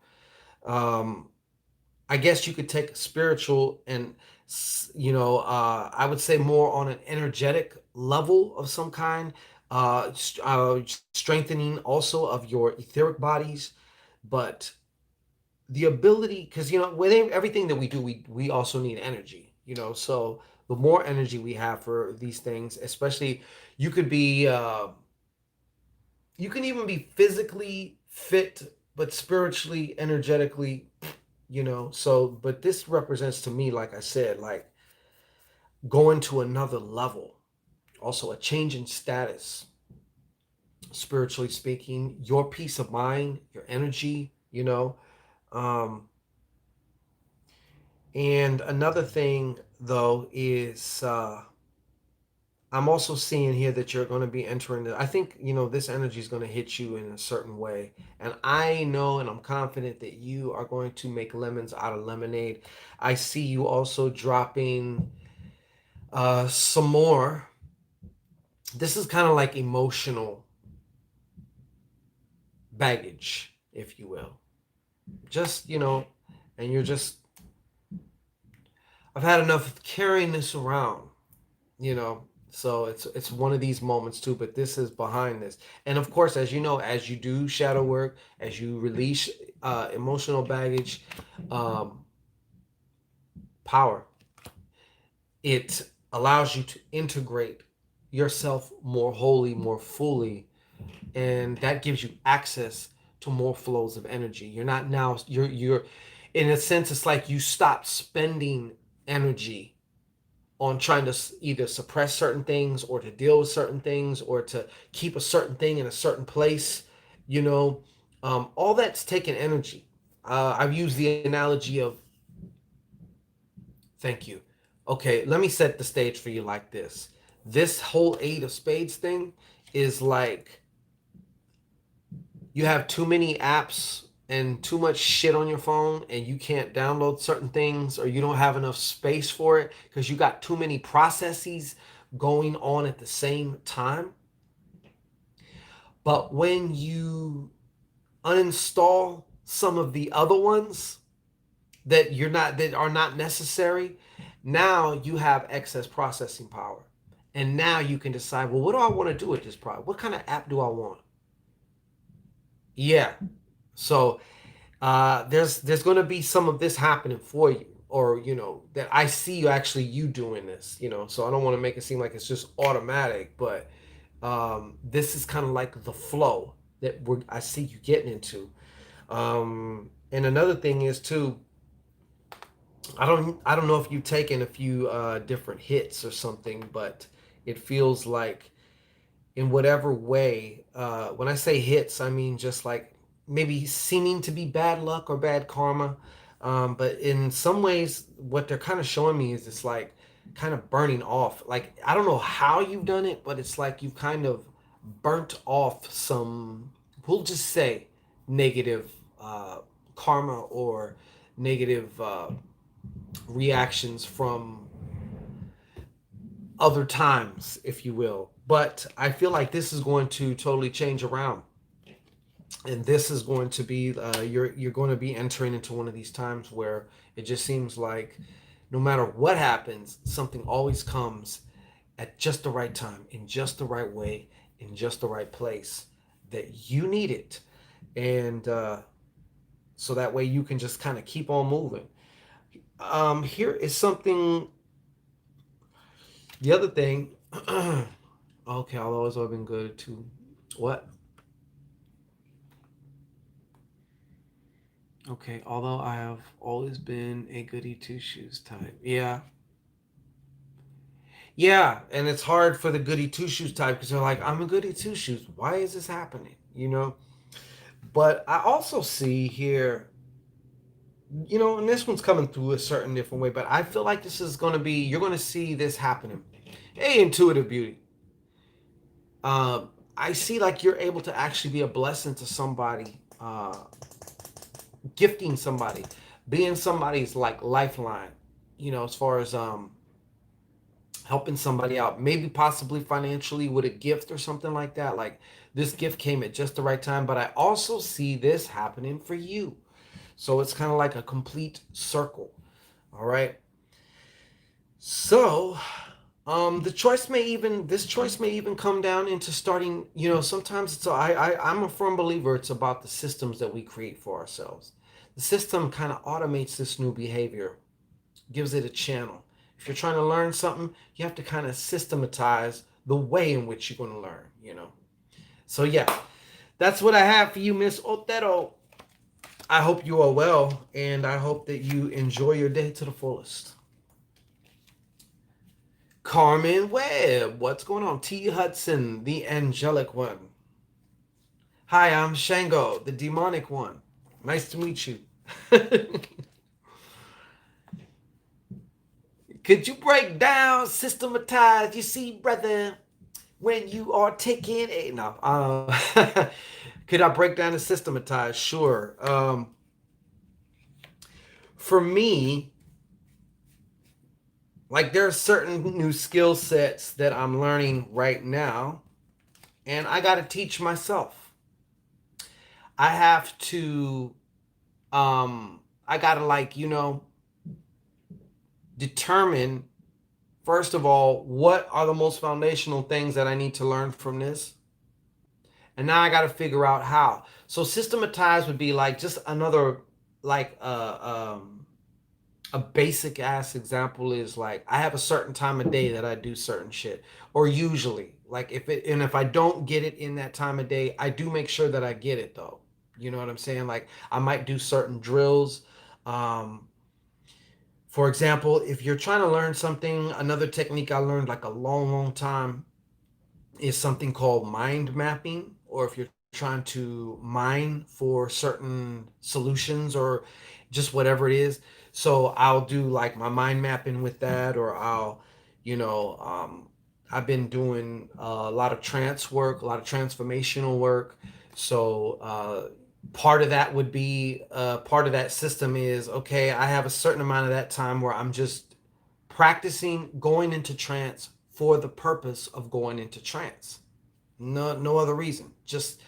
Um, I guess you could take spiritual and, I would say more on an energetic level of some kind, strengthening also of your etheric bodies, but the ability, because with everything that we do, we also need energy, so the more energy we have for these things, especially, you could be you can even be physically fit but spiritually, energetically, so, but this represents to me, like I said, like going to another level, also a change in status, spiritually speaking, your peace of mind, your energy, um and another thing though is I'm also seeing here that you're going to be entering I think, this energy is going to hit you in a certain way. And I know and I'm confident that you are going to make lemons out of lemonade. I see you also dropping some more. This is kind of like emotional baggage, if you will. Just, and you're just, I've had enough of carrying this around, you know. So it's one of these moments too, but this is behind this. And of course, as you know, as you do shadow work, as you release emotional baggage, um, power, it allows you to integrate yourself more wholly, more fully, and that gives you access to more flows of energy. You're not now you're in a sense it's like you stop spending energy on trying to either suppress certain things or to deal with certain things or to keep a certain thing in a certain place, you know. All that's taking energy. I've used the analogy of, thank you. Okay, let me set the stage for you like this. This whole eight of spades thing is like you have too many apps and too much shit on your phone and you can't download certain things or you don't have enough space for it because you got too many processes going on at the same time. But when you uninstall some of the other ones that are not necessary, now you have excess processing power. And now you can decide, well, what do I want to do with this product? What kind of app do I want? Yeah. So there's going to be some of this happening for you, or that I see you actually you doing this. So I don't want to make it seem like it's just automatic, but this is kind of like the flow that I see you getting into. And another thing is too, I don't know if you've taken a few different hits or something, but it feels like in whatever way. When I say hits, I mean just like maybe seeming to be bad luck or bad karma. But in some ways, what they're kind of showing me is it's like kind of burning off. Like, I don't know how you've done it, but it's like you've kind of burnt off some, we'll just say, negative karma or negative reactions from other times, if you will. But I feel like this is going to totally change around, and this is going to be you're going to be entering into one of these times where it just seems like no matter what happens, something always comes at just the right time, in just the right way, in just the right place that you need it, and so that way you can just kind of keep on moving. Here is something. The other thing. Okay, I'll always have been good to what? Okay, although I have always been a goody two shoes type. Yeah. Yeah, and it's hard for the goody two shoes type because they're like, I'm a goody two shoes. Why is this happening? But I also see here, and this one's coming through a certain different way, but I feel like this is going to be, you're going to see this happening. Hey, intuitive beauty. I see like you're able to actually be a blessing to somebody, gifting somebody, being somebody's like lifeline, as far as helping somebody out, maybe possibly financially with a gift or something like that. Like this gift came at just the right time, but I also see this happening for you. So it's kind of like a complete circle. All right. So this choice may even come down into starting, sometimes I'm a firm believer it's about the systems that we create for ourselves. The system kind of automates this new behavior, gives it a channel. If you're trying to learn something, you have to kind of systematize the way in which you're going to learn. So yeah, that's what I have for you, Miss Otero. I hope you are well, and I hope that you enjoy your day to the fullest. Carmen Webb, what's going on? T. Hudson, the angelic one. Hi, I'm Shango, the demonic one. Nice to meet you. Could you break down, systematize? You see, brother, when you are taking a no, could I break down and systematize? Sure. For me, like there are certain new skill sets that I'm learning right now, and I got to teach myself. I have to, I got to like determine first of all what are the most foundational things that I need to learn from this, and now I got to figure out how. So systematize would be like just another like a basic ass example is like I have a certain time of day that I do certain shit, or usually like if I don't get it in that time of day, I do make sure that I get it though. You know what I'm saying? Like I might do certain drills. Um, for example, if you're trying to learn something, another technique I learned like a long time is something called mind mapping, or if you're trying to mine for certain solutions or just whatever it is. So I'll do like my mind mapping with that, or I'll, you know, I've been doing a lot of trance work, a lot of transformational work. So part of that would be part of that system is okay, I have a certain amount of that time where I'm just practicing going into trance for the purpose of going into trance. No other reason. Just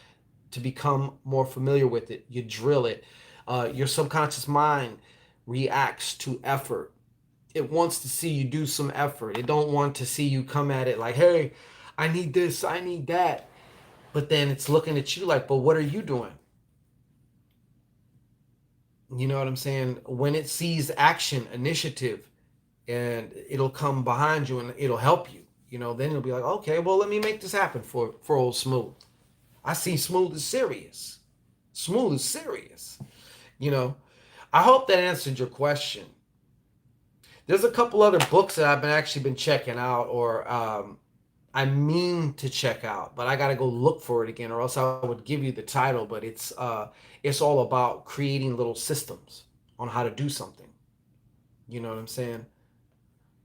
to become more familiar with it. You drill it. Your subconscious mind reacts to effort. It wants to see you do some effort. It don't want to see you come at it like, hey, I need this, I need that. But then it's looking at you like, but what are you doing? You know what I'm saying? When it sees action, initiative, and it'll come behind you and it'll help you. Then it'll be like, okay, well, let me make this happen for old Smooth. I see Smooth is serious. Smooth is serious. You know, I hope that answered your question. There's a couple other books that I've been actually been checking out, or I mean to check out, but I got to go look for it again, or else I would give you the title. But it's all about creating little systems on how to do something. You know what I'm saying?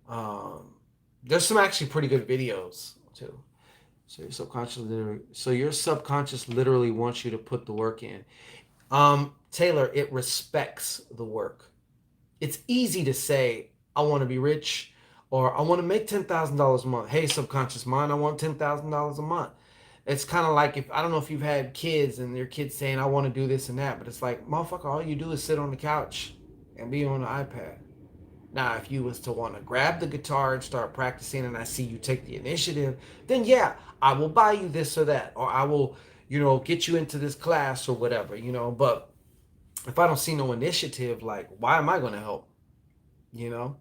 Um, there's some actually pretty good videos too. So your subconscious literally wants you to put the work in. Taylor, it respects the work. It's easy to say, I want to be rich or I want to make $10,000 a month. Hey, subconscious mind, I want $10,000 a month. It's kind of like if I don't know if you've had kids and your kids saying, I want to do this and that, but it's like, motherfucker, all you do is sit on the couch and be on the iPad. Now, if you was to want to grab the guitar and start practicing and I see you take the initiative, then yeah, I will buy you this or that, or I will, get you into this class or whatever. But if I don't see no initiative, like, why am I going to help? You know?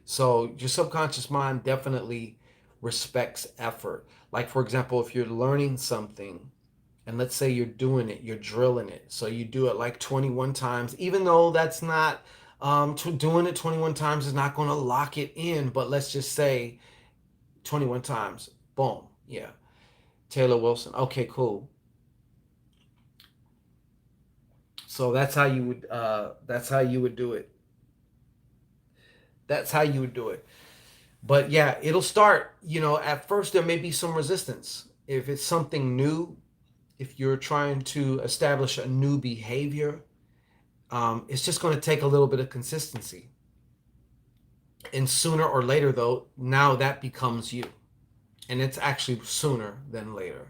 So your subconscious mind definitely respects effort. Like, for example, if you're learning something, and let's say you're doing it, you're drilling it. So you do it like 21 times, even though that's not, doing it 21 times is not going to lock it in. But let's just say 21 times. Boom. Yeah. Taylor Wilson. Okay, cool. So that's how you would do it. That's how you would do it. But yeah, it'll start, at first there may be some resistance. If it's something new, if you're trying to establish a new behavior, it's just going to take a little bit of consistency. And sooner or later, though, now that becomes you. And it's actually sooner than later.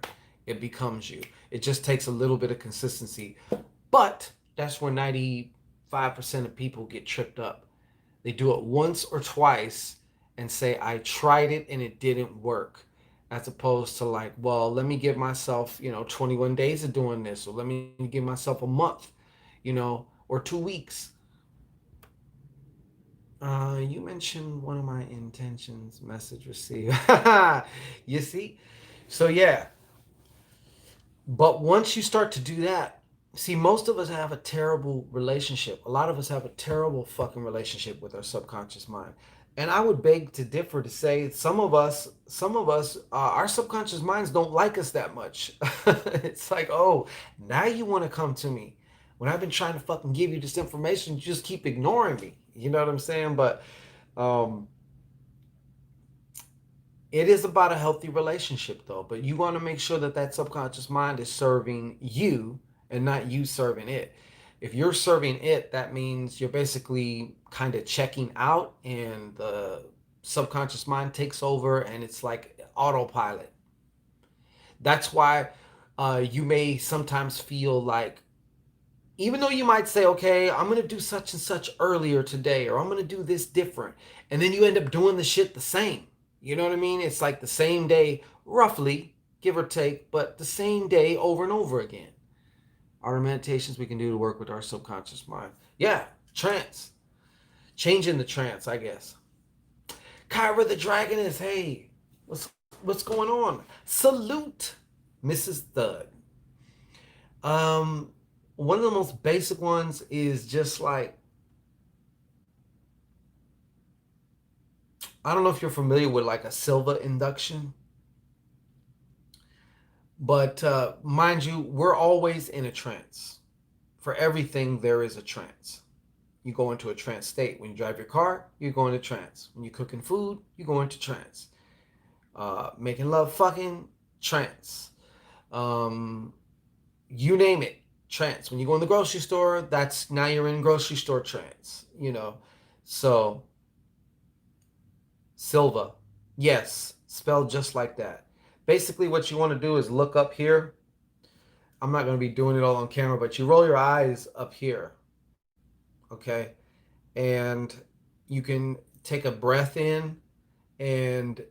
It becomes you. It just takes a little bit of consistency. But that's where 95% of people get tripped up. They do it once or twice and say, I tried it and it didn't work. As opposed to like, well, let me give myself, 21 days of doing this, or let me give myself a month, or 2 weeks. You mentioned one of my intentions, message received. You see? So yeah. But once you start to do that, see, most of us have a terrible relationship. A lot of us have a terrible fucking relationship with our subconscious mind. And I would beg to differ to say our subconscious minds don't like us that much. It's like, oh, now you want to come to me when I've been trying to fucking give you this information. You just keep ignoring me. You know what I'm saying? But um, It is about a healthy relationship though, but you want to make sure that that subconscious mind is serving you and not you serving it. If you're serving it, that means you're basically kind of checking out and the subconscious mind takes over and it's like autopilot. That's why you may sometimes feel like, even though you might say, okay, I'm going to do such and such earlier today, or I'm going to do this different, and then you end up doing the shit the same. You know what I mean? It's like the same day, roughly, give or take, but the same day over and over again. Our meditations we can do to work with our subconscious mind. Yeah, trance. Changing the trance, I guess. Kyra the Dragon is, hey, what's going on? Salute, Mrs. Thud. Um, One of the most basic ones is just like, I don't know if you're familiar with like a Silva induction, but mind you, we're always in a trance. For everything, there is a trance. You go into a trance state. When you drive your car, you go into trance. When you're cooking food, you go into trance. Making love, fucking, trance. Um, you name it, trance. When you go in the grocery store, that's now you're in grocery store trance. You know, so Silva. Yes, spelled just like that. Basically, what you want to do is look up here. I'm not going to be doing it all on camera, but you roll your eyes up here, okay? And you can take a breath in and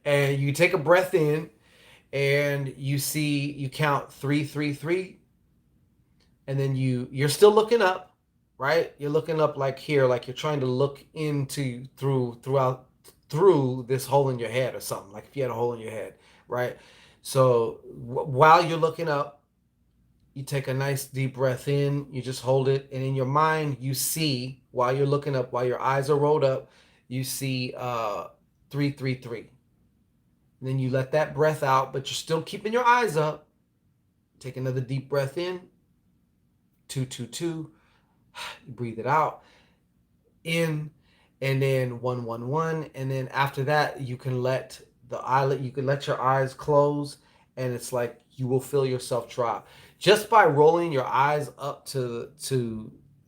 and you take a breath in and you see you count 333 and then you're still looking up, right? You're looking up like here, like you're trying to look into through this hole in your head or something, like if you had a hole in your head, right? So while you're looking up, you take a nice deep breath in, you just hold it, and in your mind you see, while you're looking up, while your eyes are rolled up, you see 333. And then you let that breath out, but you're still keeping your eyes up. Take another deep breath in, 222. You breathe it out, in, and then 111. And then after that, you can let you can let your eyes close, and it's like you will feel yourself drop. Just by rolling your eyes up to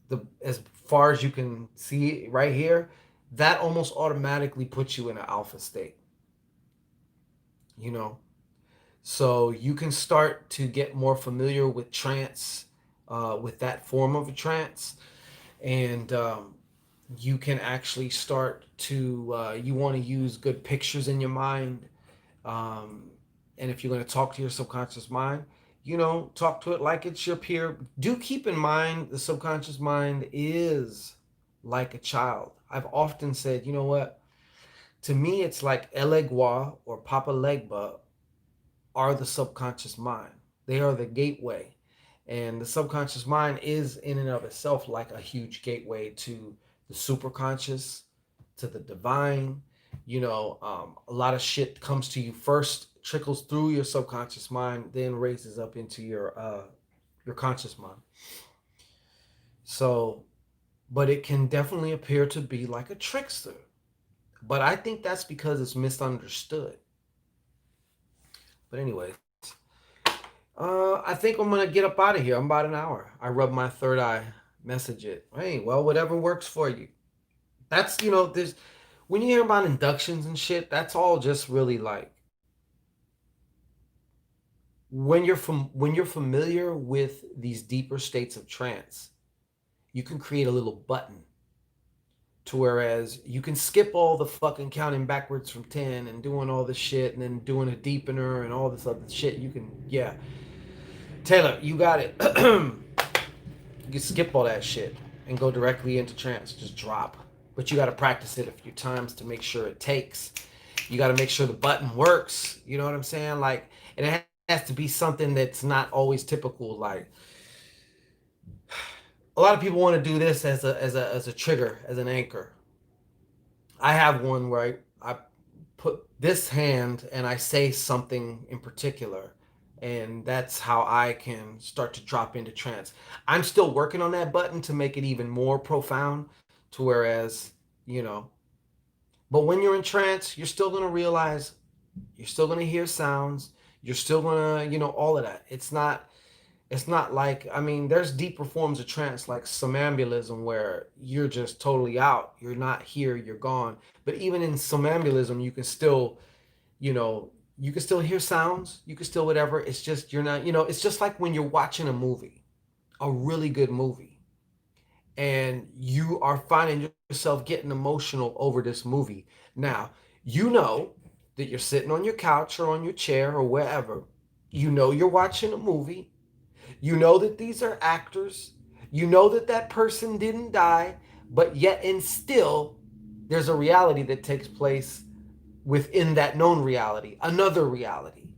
the as far as you can see right here, that almost automatically puts you in an alpha state, you know. So you can start to get more familiar with trance, with that form of a trance, and you can actually start to you want to use good pictures in your mind, um, and if you're going to talk to your subconscious mind, you know, talk to it like it's your peer. Do keep in mind the subconscious mind is like a child. I've often said, you know what, to me it's like Elegua or Papa Legba are the subconscious mind. They are the gateway. And the subconscious mind is in and of itself like a huge gateway to the superconscious, to the divine. You know, a lot of shit comes to you first, trickles through your subconscious mind, then raises up into your conscious mind. So, but it can definitely appear to be like a trickster. But I think that's because it's misunderstood. But anyways, I think I'm gonna get up out of here. I'm about an hour. I rub my third eye, message it. Hey, well, whatever works for you. That's, you know, there's when you hear about inductions and shit, that's all just really like when you're familiar with these deeper states of trance, you can create a little button to whereas you can skip all the fucking counting backwards from 10 and doing all this shit and then doing a deepener and all this other shit. You can, yeah. Taylor, you got it. You can skip all that shit and go directly into trance. Just drop. But you got to practice it a few times to make sure it takes. You got to make sure the button works. You know what I'm saying? Like, and it has to be something that's not always typical. Like, a lot of people want to do this as a trigger, as an anchor. I have one where I put this hand and I say something in particular, and that's how I can start to drop into trance. I'm still working on that button to make it even more profound, to whereas, you know, But when you're in trance, you're still gonna realize, you're still gonna hear sounds, you're still gonna, all of that. It's not like, I mean, there's deeper forms of trance like somnambulism where you're just totally out. You're not here, you're gone. But even in somnambulism, you can still, you know, you can still hear sounds, you can still whatever. It's just you're not, it's just like when you're watching a movie, a really good movie, and you are finding yourself getting emotional over this movie. Now, you know that you're sitting on your couch or on your chair or wherever. You know you're watching a movie. You know that these are actors. You know that that person didn't die, but yet and still, there's a reality that takes place within that known reality, another reality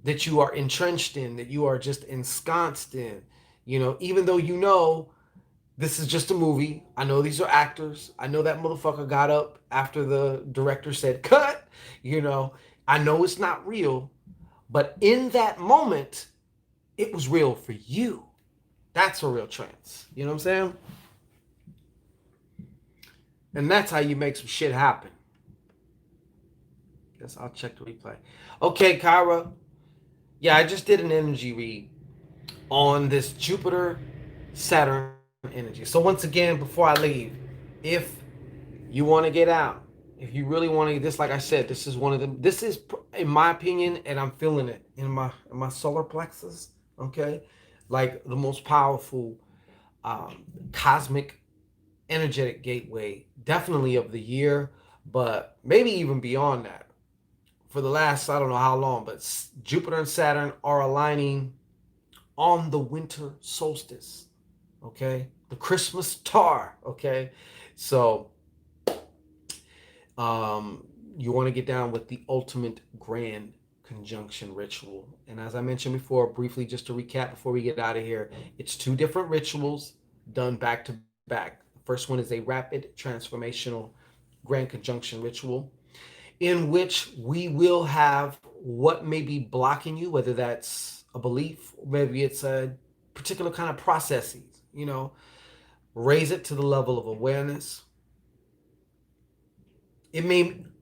that you are entrenched in, that you are just ensconced in. Even though this is just a movie, I know these are actors. I know that motherfucker got up after the director said cut. You know, I know it's not real, but in that moment, it was real for you. That's a real trance. You know what I'm saying? And that's how you make some shit happen. Guess I'll check the replay. Okay, Kyra. Yeah, I just did an energy read on this Jupiter Saturn energy. So once again, before I leave, if you want to get out, if you really want to, this, like I said, this is one of them. This is, in my opinion, and I'm feeling it in my solar plexus. Okay, like the most powerful cosmic energetic gateway, definitely of the year, but maybe even beyond that. For the last, I don't know how long, but Jupiter and Saturn are aligning on the winter solstice. Okay, the Christmas star. Okay, so you want to get down with the ultimate grand conjunction ritual. And as I mentioned before, briefly, just to recap before we get out of here, it's two different rituals done back to back. The first one is a rapid transformational grand conjunction ritual in which we will have what may be blocking you, whether that's a belief, maybe it's a particular kind of processes, raise it to the level of awareness.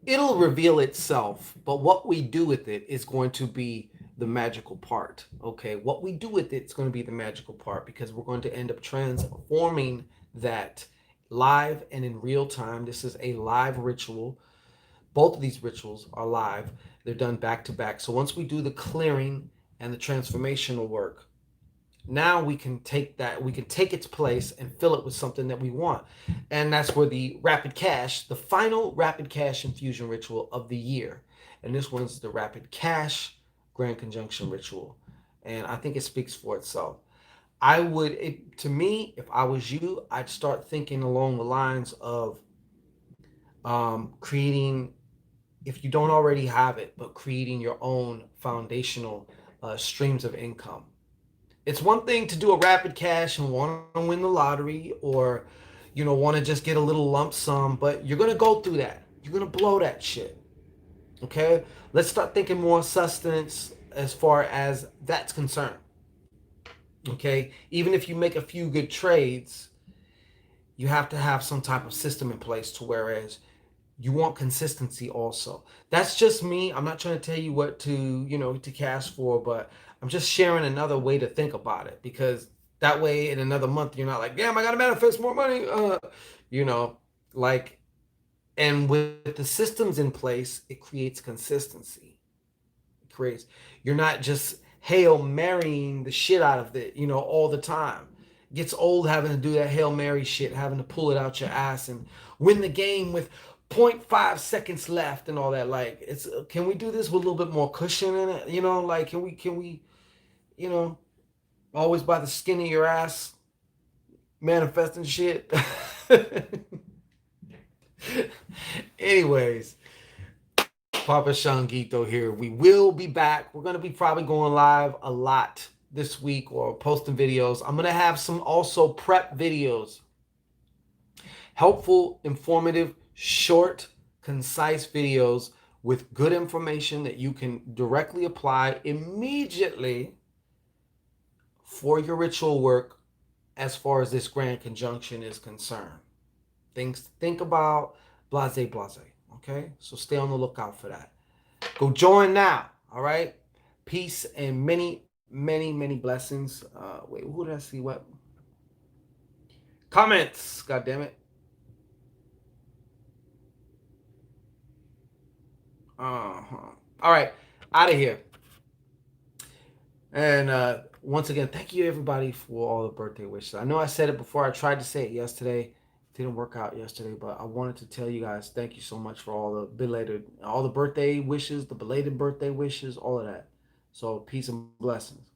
It'll reveal itself, but what we do with it is going to be the magical part. Okay, what we do with it's going to be the magical part, because we're going to end up transforming that live and in real time. This is a live ritual. Both of these rituals are live. They're done back to back. So once we do the clearing and the transformational work, now we can take its place and fill it with something that we want. And that's where the rapid cash, the final rapid cash infusion ritual of the year. And this one's the rapid cash grand conjunction ritual. And I think it speaks for itself. To me, if I was you, I'd start thinking along the lines of creating, if you don't already have it, but creating your own foundational streams of income. It's one thing to do a rapid cash and want to win the lottery, or want to just get a little lump sum, but you're going to go through that. You're going to blow that shit. Okay? Let's start thinking more sustenance as far as that's concerned. Okay? Even if you make a few good trades, you have to have some type of system in place, to whereas you want consistency also. That's just me. I'm not trying to tell you what to cash for, but I'm just sharing another way to think about it, because that way in another month you're not like, damn, I gotta manifest more money. You know, like, and with the systems in place, it creates consistency. It creates, you're not just Hail Marrying the shit out of it, all the time. It gets old having to do that Hail Mary shit, having to pull it out your ass and win the game with zero point 0.5 seconds left and all that. Like, it's, can we do this with a little bit more cushion in it? Like, can we you know always by the skin of your ass manifesting shit. Anyways, Papa Shangito here. We will be back. We're going to be probably going live a lot this week, or posting videos. I'm going to have some also prep videos. Helpful, informative, short, concise videos with good information that you can directly apply immediately for your ritual work as far as this grand conjunction is concerned. Things to think about, blase, blase. Okay, so stay on the lookout for that. Go join now. All right. Peace and many, many, many blessings. Wait, who did I see? What comments? God damn it. All right, out of here. And once again, thank you everybody for all the birthday wishes. I know I said it before. I tried to say it yesterday. It didn't work out yesterday, but I wanted to tell you guys thank you so much for all the birthday wishes, the belated birthday wishes, all of that. So peace and blessings.